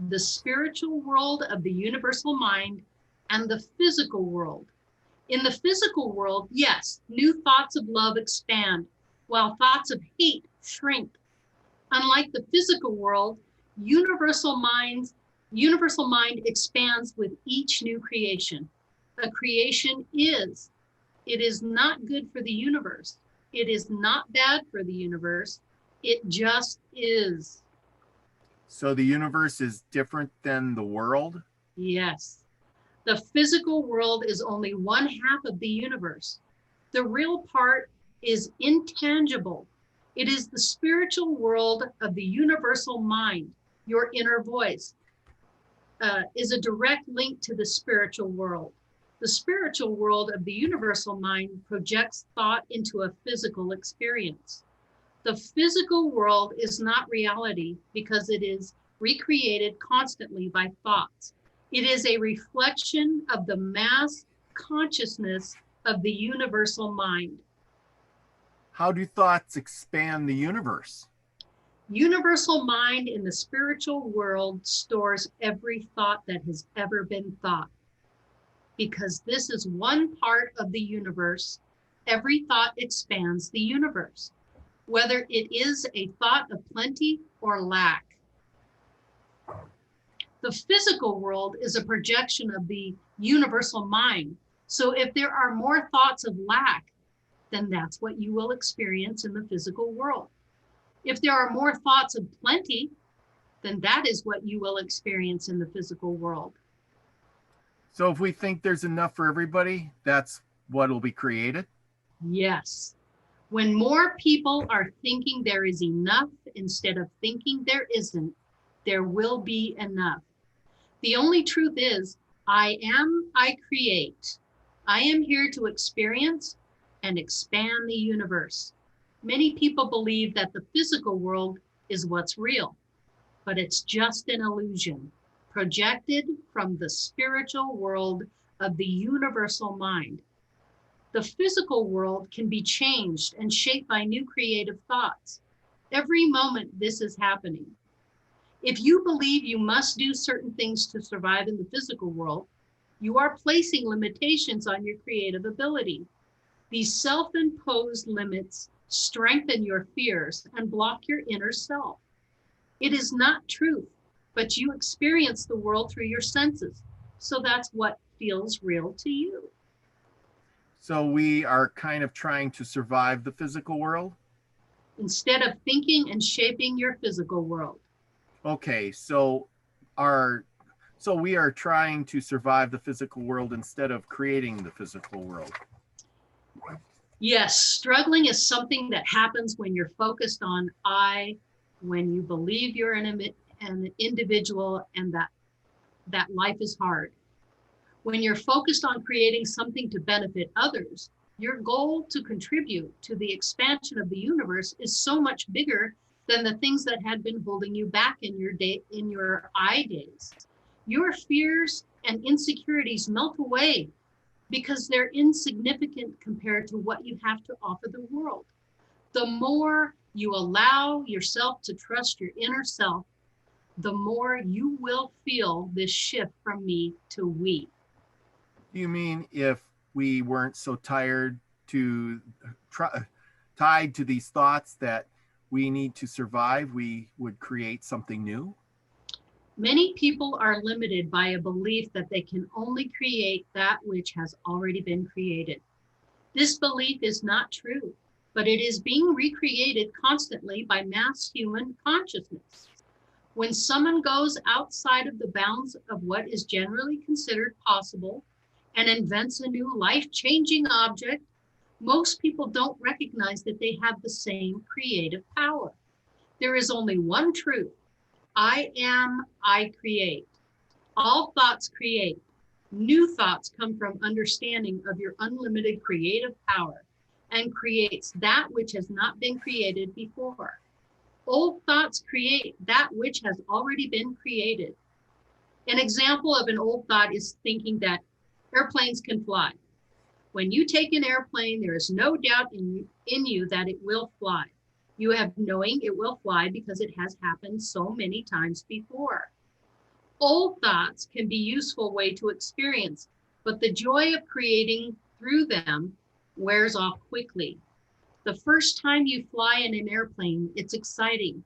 the spiritual world of the universal mind and the physical world. In the physical world, yes, new thoughts of love expand, while thoughts of hate shrink. Unlike the physical world, universal mind expands with each new creation. A creation is. It is not good for the universe. It is not bad for the universe. It just is. So the universe is different than the world. Yes. The physical world is only one half of the universe. The real part is intangible. It is the spiritual world of the universal mind. Your inner voice is a direct link to the spiritual world. The spiritual world of the universal mind projects thought into a physical experience. The physical world is not reality because it is recreated constantly by thoughts. It is a reflection of the mass consciousness of the universal mind. How do thoughts expand the universe? Universal mind in the spiritual world stores every thought that has ever been thought. Because this is one part of the universe, every thought expands the universe, whether it is a thought of plenty or lack. The physical world is a projection of the universal mind. So if there are more thoughts of lack, then that's what you will experience in the physical world. If there are more thoughts of plenty, then that is what you will experience in the physical world. So if we think there's enough for everybody, that's what will be created? Yes. When more people are thinking there is enough instead of thinking there isn't, there will be enough. The only truth is, I create. I am here to experience and expand the universe. Many people believe that the physical world is what's real, but it's just an illusion projected from the spiritual world of the universal mind. The physical world can be changed and shaped by new creative thoughts. Every moment this is happening. If you believe you must do certain things to survive in the physical world, you are placing limitations on your creative ability. These self-imposed limits strengthen your fears and block your inner self. It is not truth, but you experience the world through your senses. So that's what feels real to you. So we are kind of trying to survive the physical world? Instead of thinking and shaping your physical world. Okay, so we are trying to survive the physical world instead of creating the physical world. Yes, struggling is something that happens when you're focused on I, when you believe you're an individual and that life is hard. When you're focused on creating something to benefit others, your goal to contribute to the expansion of the universe is so much bigger than the things that had been holding you back in your I days. Your fears and insecurities melt away because they're insignificant compared to what you have to offer the world. The more you allow yourself to trust your inner self, the more you will feel this shift from me to we. You mean if we weren't so tied to these thoughts that we need to survive, we would create something new? Many people are limited by a belief that they can only create that which has already been created. This belief is not true, but it is being recreated constantly by mass human consciousness. When someone goes outside of the bounds of what is generally considered possible and invents a new life-changing object, most people don't recognize that they have the same creative power. There is only one truth. I create. All thoughts create. New thoughts come from understanding of your unlimited creative power and creates that which has not been created before. Old thoughts create that which has already been created. An example of an old thought is thinking that airplanes can fly. When you take an airplane, there is no doubt in you that it will fly. You have knowing it will fly because it has happened so many times before. Old thoughts can be a useful way to experience, but the joy of creating through them wears off quickly. The first time you fly in an airplane, it's exciting.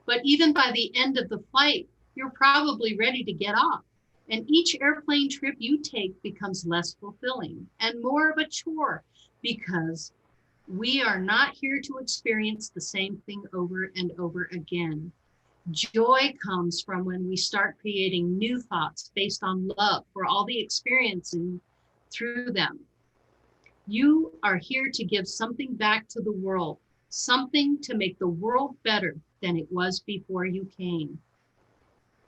But even by the end of the flight, you're probably ready to get off. And each airplane trip you take becomes less fulfilling and more of a chore because we are not here to experience the same thing over and over again. Joy comes from when we start creating new thoughts based on love for all the experiencing through them. You are here to give something back to the world, something to make the world better than it was before you came.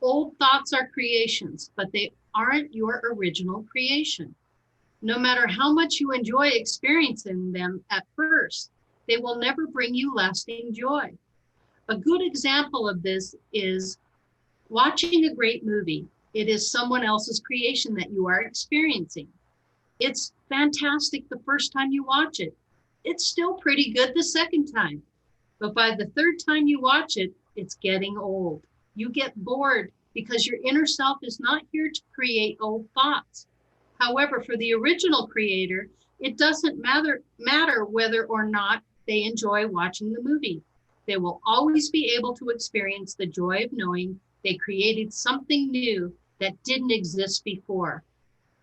Old thoughts are creations, but they aren't your original creation. No matter how much you enjoy experiencing them at first, they will never bring you lasting joy. A good example of this is watching a great movie. It is someone else's creation that you are experiencing. It's fantastic the first time you watch it. It's still pretty good the second time. But by the third time you watch it, it's getting old. You get bored because your inner self is not here to create old thoughts. However, for the original creator, it doesn't matter whether or not they enjoy watching the movie. They will always be able to experience the joy of knowing they created something new that didn't exist before.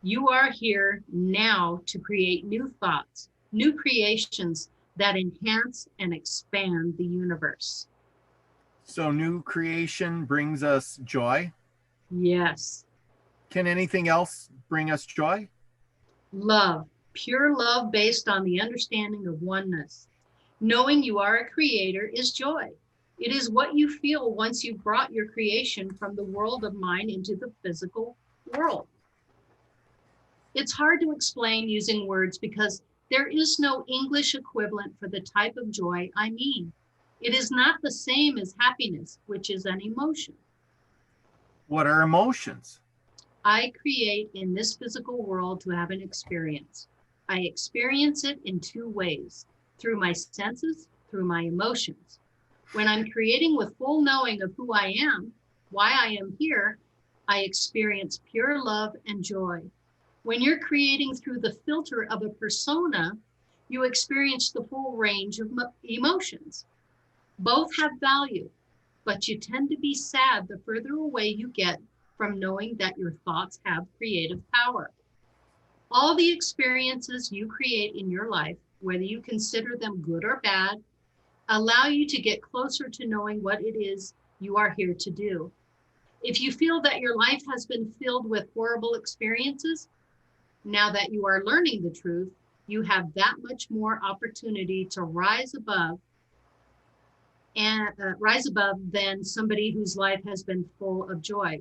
You are here now to create new thoughts, new creations that enhance and expand the universe. So new creation brings us joy. Yes. Can anything else bring us joy? Love, pure love based on the understanding of oneness. Knowing you are a creator is joy. It is what you feel once you brought your creation from the world of mind into the physical world. It's hard to explain using words because there is no English equivalent for the type of joy I mean. It is not the same as happiness, which is an emotion. What are emotions? I create in this physical world to have an experience. I experience it in two ways, through my senses, through my emotions. When I'm creating with full knowing of who I am, why I am here, I experience pure love and joy. When you're creating through the filter of a persona, you experience the full range of emotions. Both have value, but you tend to be sad the further away you get from knowing that your thoughts have creative power. All the experiences you create in your life, whether you consider them good or bad, allow you to get closer to knowing what it is you are here to do. If you feel that your life has been filled with horrible experiences, now that you are learning the truth, you have that much more opportunity to rise above than somebody whose life has been full of joy.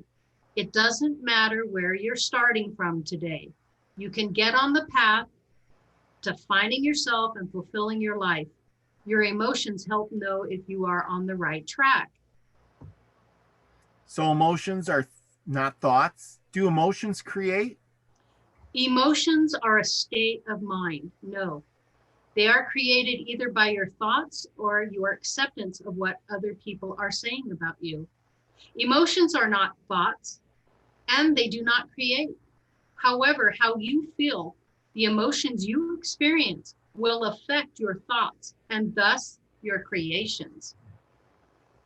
It doesn't matter where you're starting from today. You can get on the path to finding yourself and fulfilling your life. Your emotions help know if you are on the right track. So emotions are not thoughts. Do emotions create? Emotions are a state of mind. No, they are created either by your thoughts or your acceptance of what other people are saying about you. Emotions are not thoughts, and they do not create. However, how you feel, the emotions you experience will affect your thoughts and thus your creations.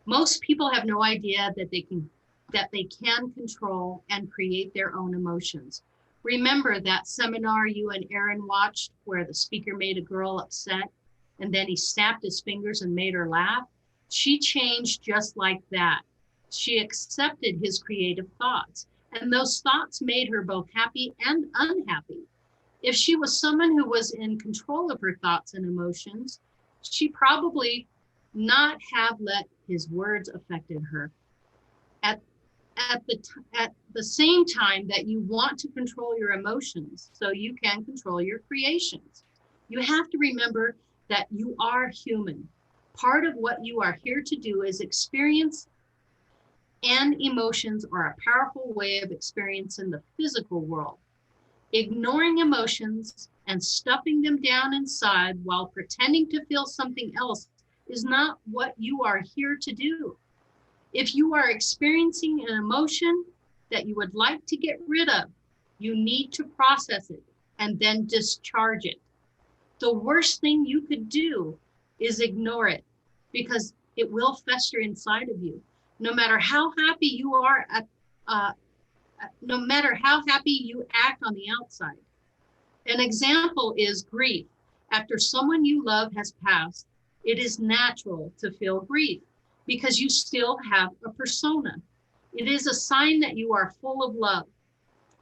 Most people have no idea that they can control and create their own emotions. Remember that seminar you and Erin watched where the speaker made a girl upset and then he snapped his fingers and made her laugh? She changed just like that. She accepted his creative thoughts, and those thoughts made her both happy and unhappy. If she was someone who was in control of her thoughts and emotions, she probably not have let his words affected her. At the same time that you want to control your emotions so you can control your creations, you have to remember that you are human. Part of what you are here to do is experience, and emotions are a powerful way of experiencing the physical world. Ignoring emotions and stuffing them down inside while pretending to feel something else is not what you are here to do. If you are experiencing an emotion that you would like to get rid of, you need to process it and then discharge it. The worst thing you could do is ignore it because it will fester inside of you. No matter how happy you are no matter how happy you act on the outside. An example is grief. After someone you love has passed, it is natural to feel grief because you still have a persona. It is a sign that you are full of love.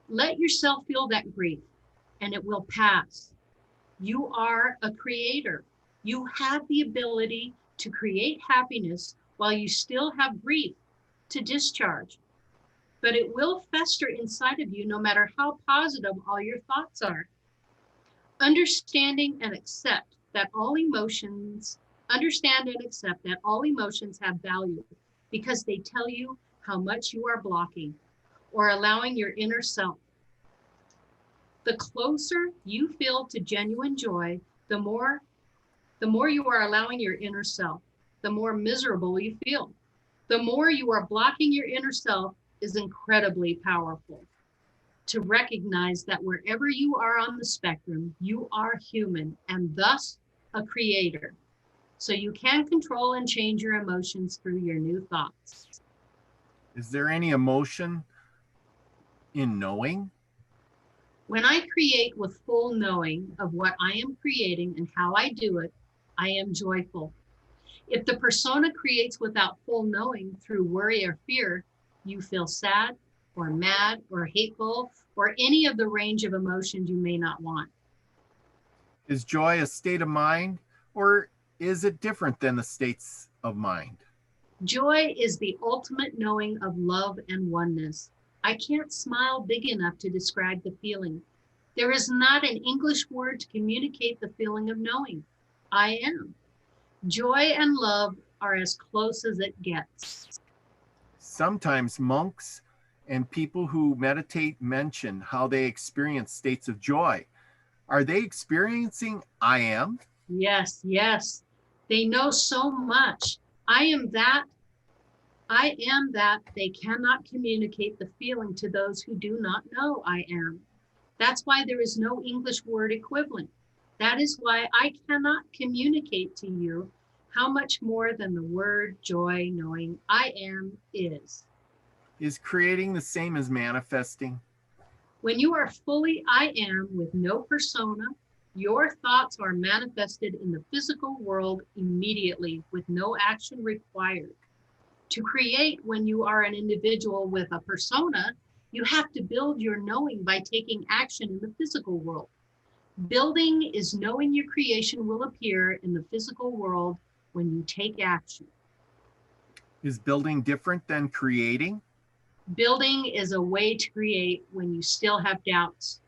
Let yourself feel that grief and it will pass. You are a creator. You have the ability to create happiness while you still have grief to discharge. But it will fester inside of you no matter how positive all your thoughts are. Understand and accept that all emotions have value because they tell you how much you are blocking or allowing your inner self. The closer you feel to genuine joy, the more you are allowing your inner self, the more miserable you feel. The more you are blocking your inner self is incredibly powerful. To recognize that wherever you are on the spectrum, you are human and thus a creator. So you can control and change your emotions through your new thoughts. Is there any emotion in knowing? When I create with full knowing of what I am creating and how I do it, I am joyful. If the persona creates without full knowing through worry or fear, you feel sad or mad or hateful or any of the range of emotions you may not want. Is joy a state of mind, or is it different than the states of mind? Joy is the ultimate knowing of love and oneness. I can't smile big enough to describe the feeling. There is not an English word to communicate the feeling of knowing. I am. Joy and love are as close as it gets. Sometimes monks and people who meditate mention how they experience states of joy. Are they experiencing I am? Yes, yes. They know so much. I am that. They cannot communicate the feeling to those who do not know I am. That's why there is no English word equivalent. That is why I cannot communicate to you how much more than the word joy knowing I am is. Is creating the same as manifesting? When you are fully I am with no persona, your thoughts are manifested in the physical world immediately with no action required. To create when you are an individual with a persona, you have to build your knowing by taking action in the physical world. Building is knowing your creation will appear in the physical world when you take action. Is building different than creating? Building is a way to create when you still have doubts.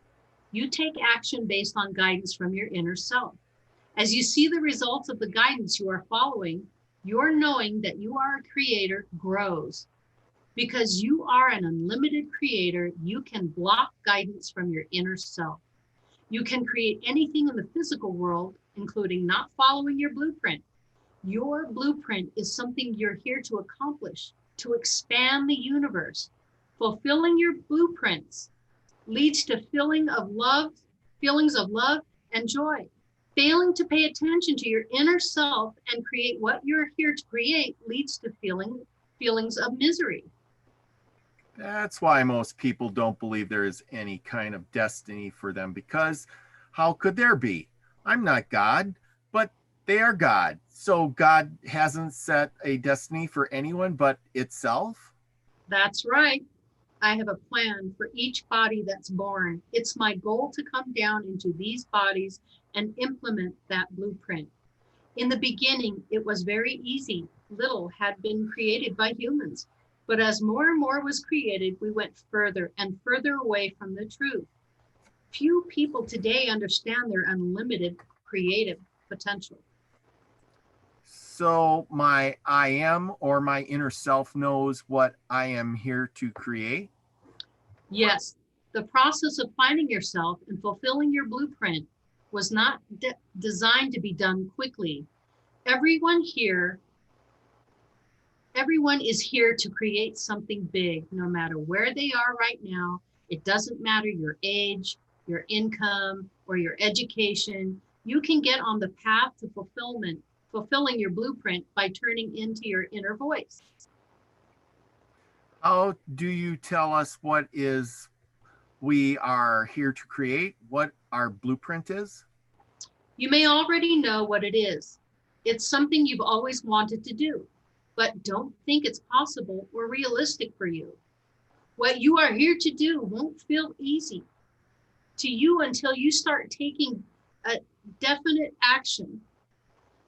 You take action based on guidance from your inner self. As you see the results of the guidance you are following, your knowing that you are a creator grows. Because you are an unlimited creator, you can block guidance from your inner self. You can create anything in the physical world, including not following your blueprint. Your blueprint is something you're here to accomplish, to expand the universe. Fulfilling your blueprints leads to feelings of love and joy. Failing to pay attention to your inner self and create what you're here to create leads to feelings of misery. That's why most people don't believe there is any kind of destiny for them, because how could there be? I'm not God, but they are God. So God hasn't set a destiny for anyone but itself? That's right. I have a plan for each body that's born. It's my goal to come down into these bodies and implement that blueprint. In the beginning, it was very easy. Little had been created by humans. But as more and more was created, we went further and further away from the truth. Few people today understand their unlimited creative potential. So my I am, or my inner self, knows what I am here to create? Yes, the process of finding yourself and fulfilling your blueprint was not designed to be done quickly. Everyone is here to create something big, no matter where they are right now. It doesn't matter your age, your income, or your education. You can get on the path to fulfilling your blueprint by turning into your inner voice. How do you tell us what is we are here to create, what our blueprint is? You may already know what it is. It's something you've always wanted to do, but don't think it's possible or realistic for you. What you are here to do won't feel easy to you until you start taking a definite action.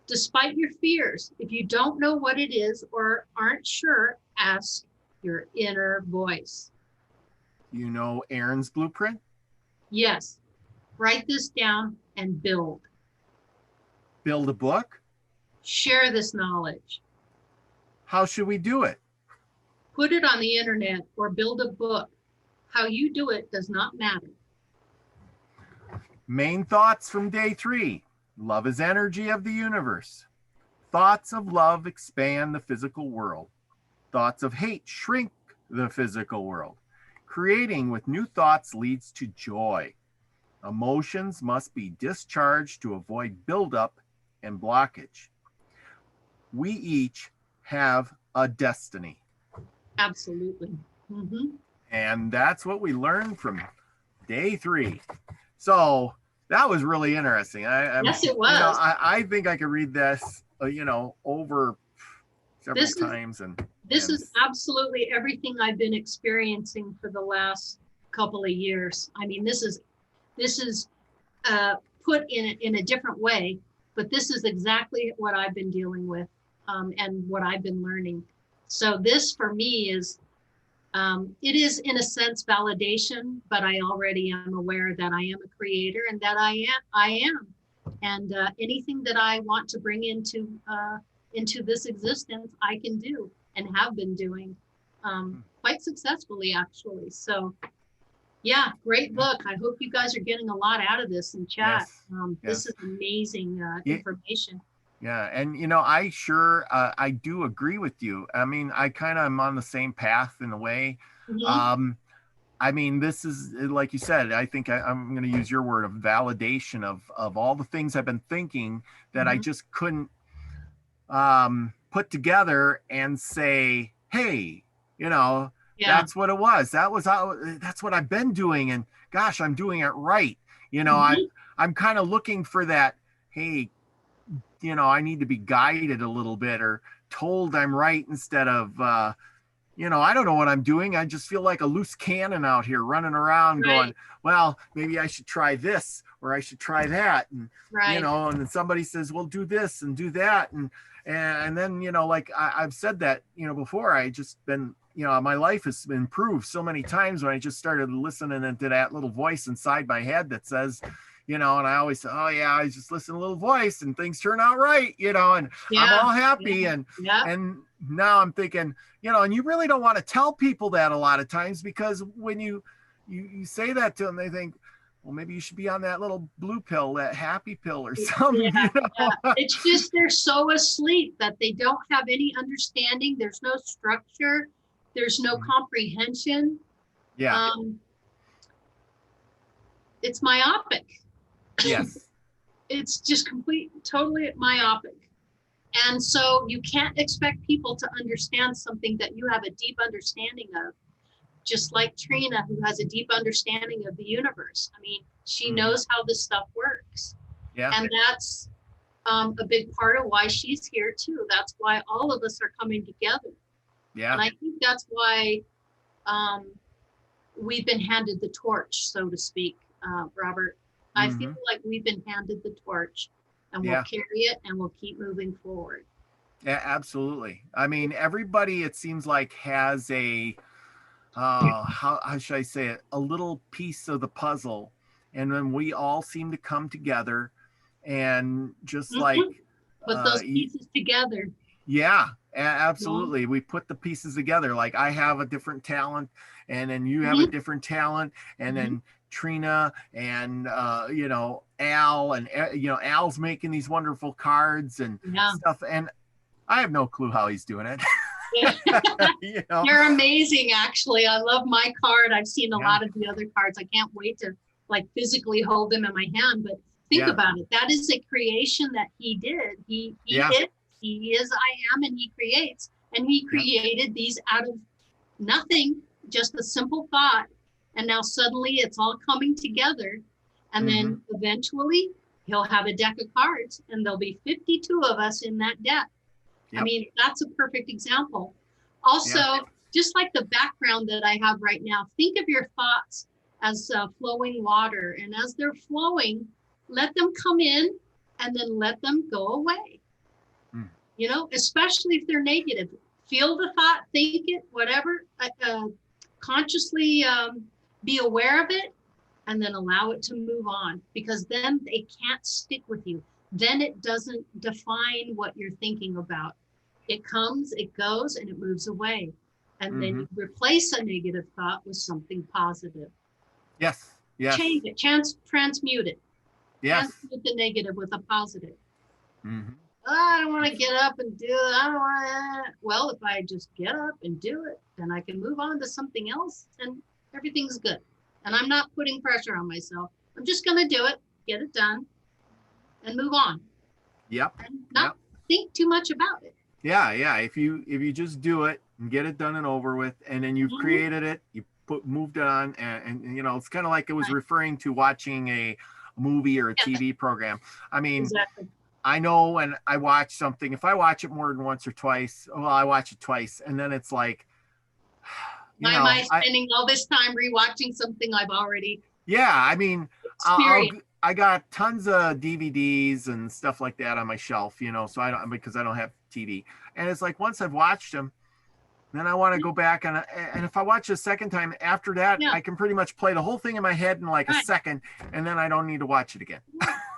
Despite your fears, if you don't know what it is or aren't sure, ask your inner voice. You know Erin's blueprint? Yes, write this down and build. Build a book? Share this knowledge. How should we do it? Put it on the internet or build a book. How you do it does not matter. Main thoughts from day 3. Love is energy of the universe. Thoughts of love expand the physical world. Thoughts of hate shrink the physical world. Creating with new thoughts leads to joy. Emotions must be discharged to avoid buildup and blockage. We each have a destiny. Absolutely. Mm-hmm. And that's what we learned from day 3. So that was really interesting. Yes, it was. I think I could read this, over several times. This is absolutely everything I've been experiencing for the last couple of years. I mean, this is put in a different way, but this is exactly what I've been dealing with and what I've been learning. So this for me is, it is in a sense validation, but I already am aware that I am a creator and that I am. And anything that I want to bring into this existence, I can do and have been doing quite successfully, actually. So yeah, great book. I hope you guys are getting a lot out of this in chat. Yes. This is amazing information. Yeah, and I do agree with you. I mean, I kind of am on the same path in a way. Mm-hmm. I mean, this is, like you said, I think I'm going to use your word of validation of all the things I've been thinking that I just couldn't put together and say, hey, that's what it was. That's what I've been doing. And gosh, I'm doing it right. I'm kind of looking for that, hey, I need to be guided a little bit or told I'm right instead of, I don't know what I'm doing. I just feel like a loose cannon out here running around going, well, maybe I should try this or I should try that. And, and then somebody says, well, do this and do that. And then, like I've said that, before, I just been, my life has improved so many times when I just started listening to that little voice inside my head that says, and I always say, oh yeah, I just listen to a little voice and things turn out right, and I'm all happy. And now I'm thinking, and you really don't want to tell people that a lot of times, because when you say that to them, they think, well, maybe you should be on that little blue pill, that happy pill or something. It's just, they're so asleep that they don't have any understanding. There's no structure. There's no comprehension. Yeah. It's myopic. Yes. It's just totally myopic. And so you can't expect people to understand something that you have a deep understanding of. Just like Trina, who has a deep understanding of the universe. I mean, she knows how this stuff works. Yeah. And that's a big part of why she's here too. That's why all of us are coming together. Yeah. And I think that's why we've been handed the torch, so to speak, Robert. I feel like we've been handed the torch, and we'll carry it and we'll keep moving forward. Yeah, absolutely. I mean, everybody, it seems like, has a, how should I say it, a little piece of the puzzle. And then we all seem to come together and just like put those pieces together. Yeah, absolutely. We put the pieces together. Like I have a different talent, and then you have a different talent, and then Trina and Al, and Al's making these wonderful cards and stuff, and I have no clue how he's doing it. You're amazing, actually. I love my card. I've seen a lot of the other cards. I can't wait to like physically hold them in my hand. But think about it. That is a creation that he did. He is I am, and he creates, and he created these out of nothing, just a simple thought. And now suddenly it's all coming together. And then eventually he'll have a deck of cards, and there'll be 52 of us in that deck. I mean, that's a perfect example. Also, just like the background that I have right now, think of your thoughts as flowing water. And as they're flowing, let them come in and then let them go away. Especially if they're negative. Feel the thought, think it, whatever, consciously be aware of it, and then allow it to move on, because then it can't stick with you. Then it doesn't define what you're thinking about. It comes, it goes, and it moves away. And then you replace a negative thought with something positive. Yes. Change it, transmute it. Yes. Transmute the negative with a positive. Mm-hmm. Oh, I don't want to get up and do it. I don't want to. Well, if I just get up and do it, then I can move on to something else and everything's good. And I'm not putting pressure on myself. I'm just going to do it, get it done, and move on. Yep. And not think too much about it. Yeah, yeah. If you just do it and get it done and over with, and then you've created it, you moved it on, and you know, it's kind of like it was referring to watching a movie or a TV program. I mean, exactly. I know when I watch something, if I watch it more than once or twice, well, I watch it twice, and then it's like, why am I spending all this time rewatching something I've already? Yeah, I mean, I got tons of DVDs and stuff like that on my shelf, you know, so because I don't have TV, and it's like once I've watched them, then I want to go back and if I watch a second time after that, I can pretty much play the whole thing in my head in like a second, and then I don't need to watch it again.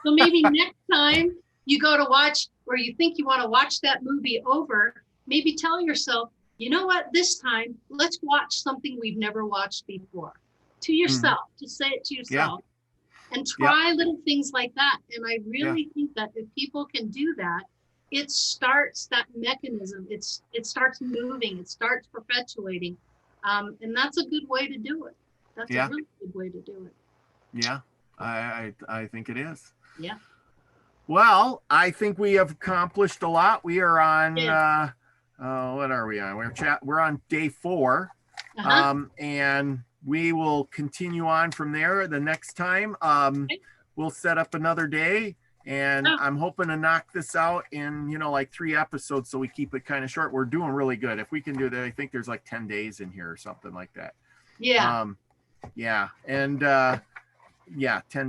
So maybe next time you go to watch, or you think you want to watch that movie over, maybe tell yourself, you know what, this time, let's watch something we've never watched before. To yourself, just say it to yourself. And try little things like that. And I really think that if people can do that, it starts that mechanism. It starts moving, it starts perpetuating. And that's a good way to do it. That's a really good way to do it. Yeah, I think it is. Yeah. Well, I think we have accomplished a lot. We are on what are we on? We're on day 4. And we will continue on from there the next time. We'll set up another day, and I'm hoping to knock this out in, you know, like 3 episodes, so we keep it kind of short. We're doing really good. If we can do that, I think there's like 10 days in here or something like that. Yeah. Yeah. And 10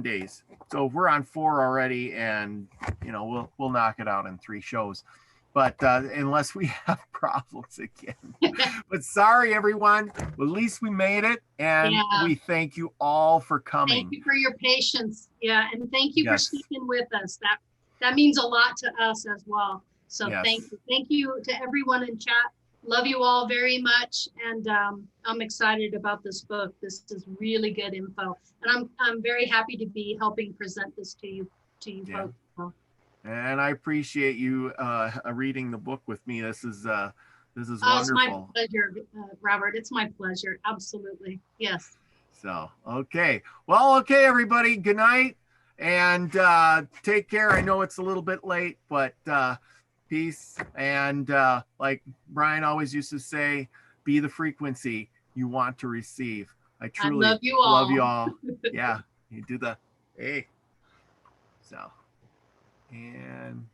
days. So we're on 4 already, and you know, we'll knock it out in 3 shows. But unless we have problems again. But sorry, everyone. Well, at least we made it. And we thank you all for coming. Thank you for your patience. Yeah. And thank you for sticking with us. That means a lot to us as well. So thank you. Thank you to everyone in chat. Love you all very much. And I'm excited about this book. This is really good info. And I'm very happy to be helping present this to you folks. And I appreciate you reading the book with me. This is wonderful. It's my pleasure, Robert. It's my pleasure. Absolutely. Yes. So, okay. Well, okay, everybody. Good night. And take care. I know it's a little bit late, but peace. And like Brian always used to say, be the frequency you want to receive. I truly love you all. Love you all. Yeah. You do the, hey. So. And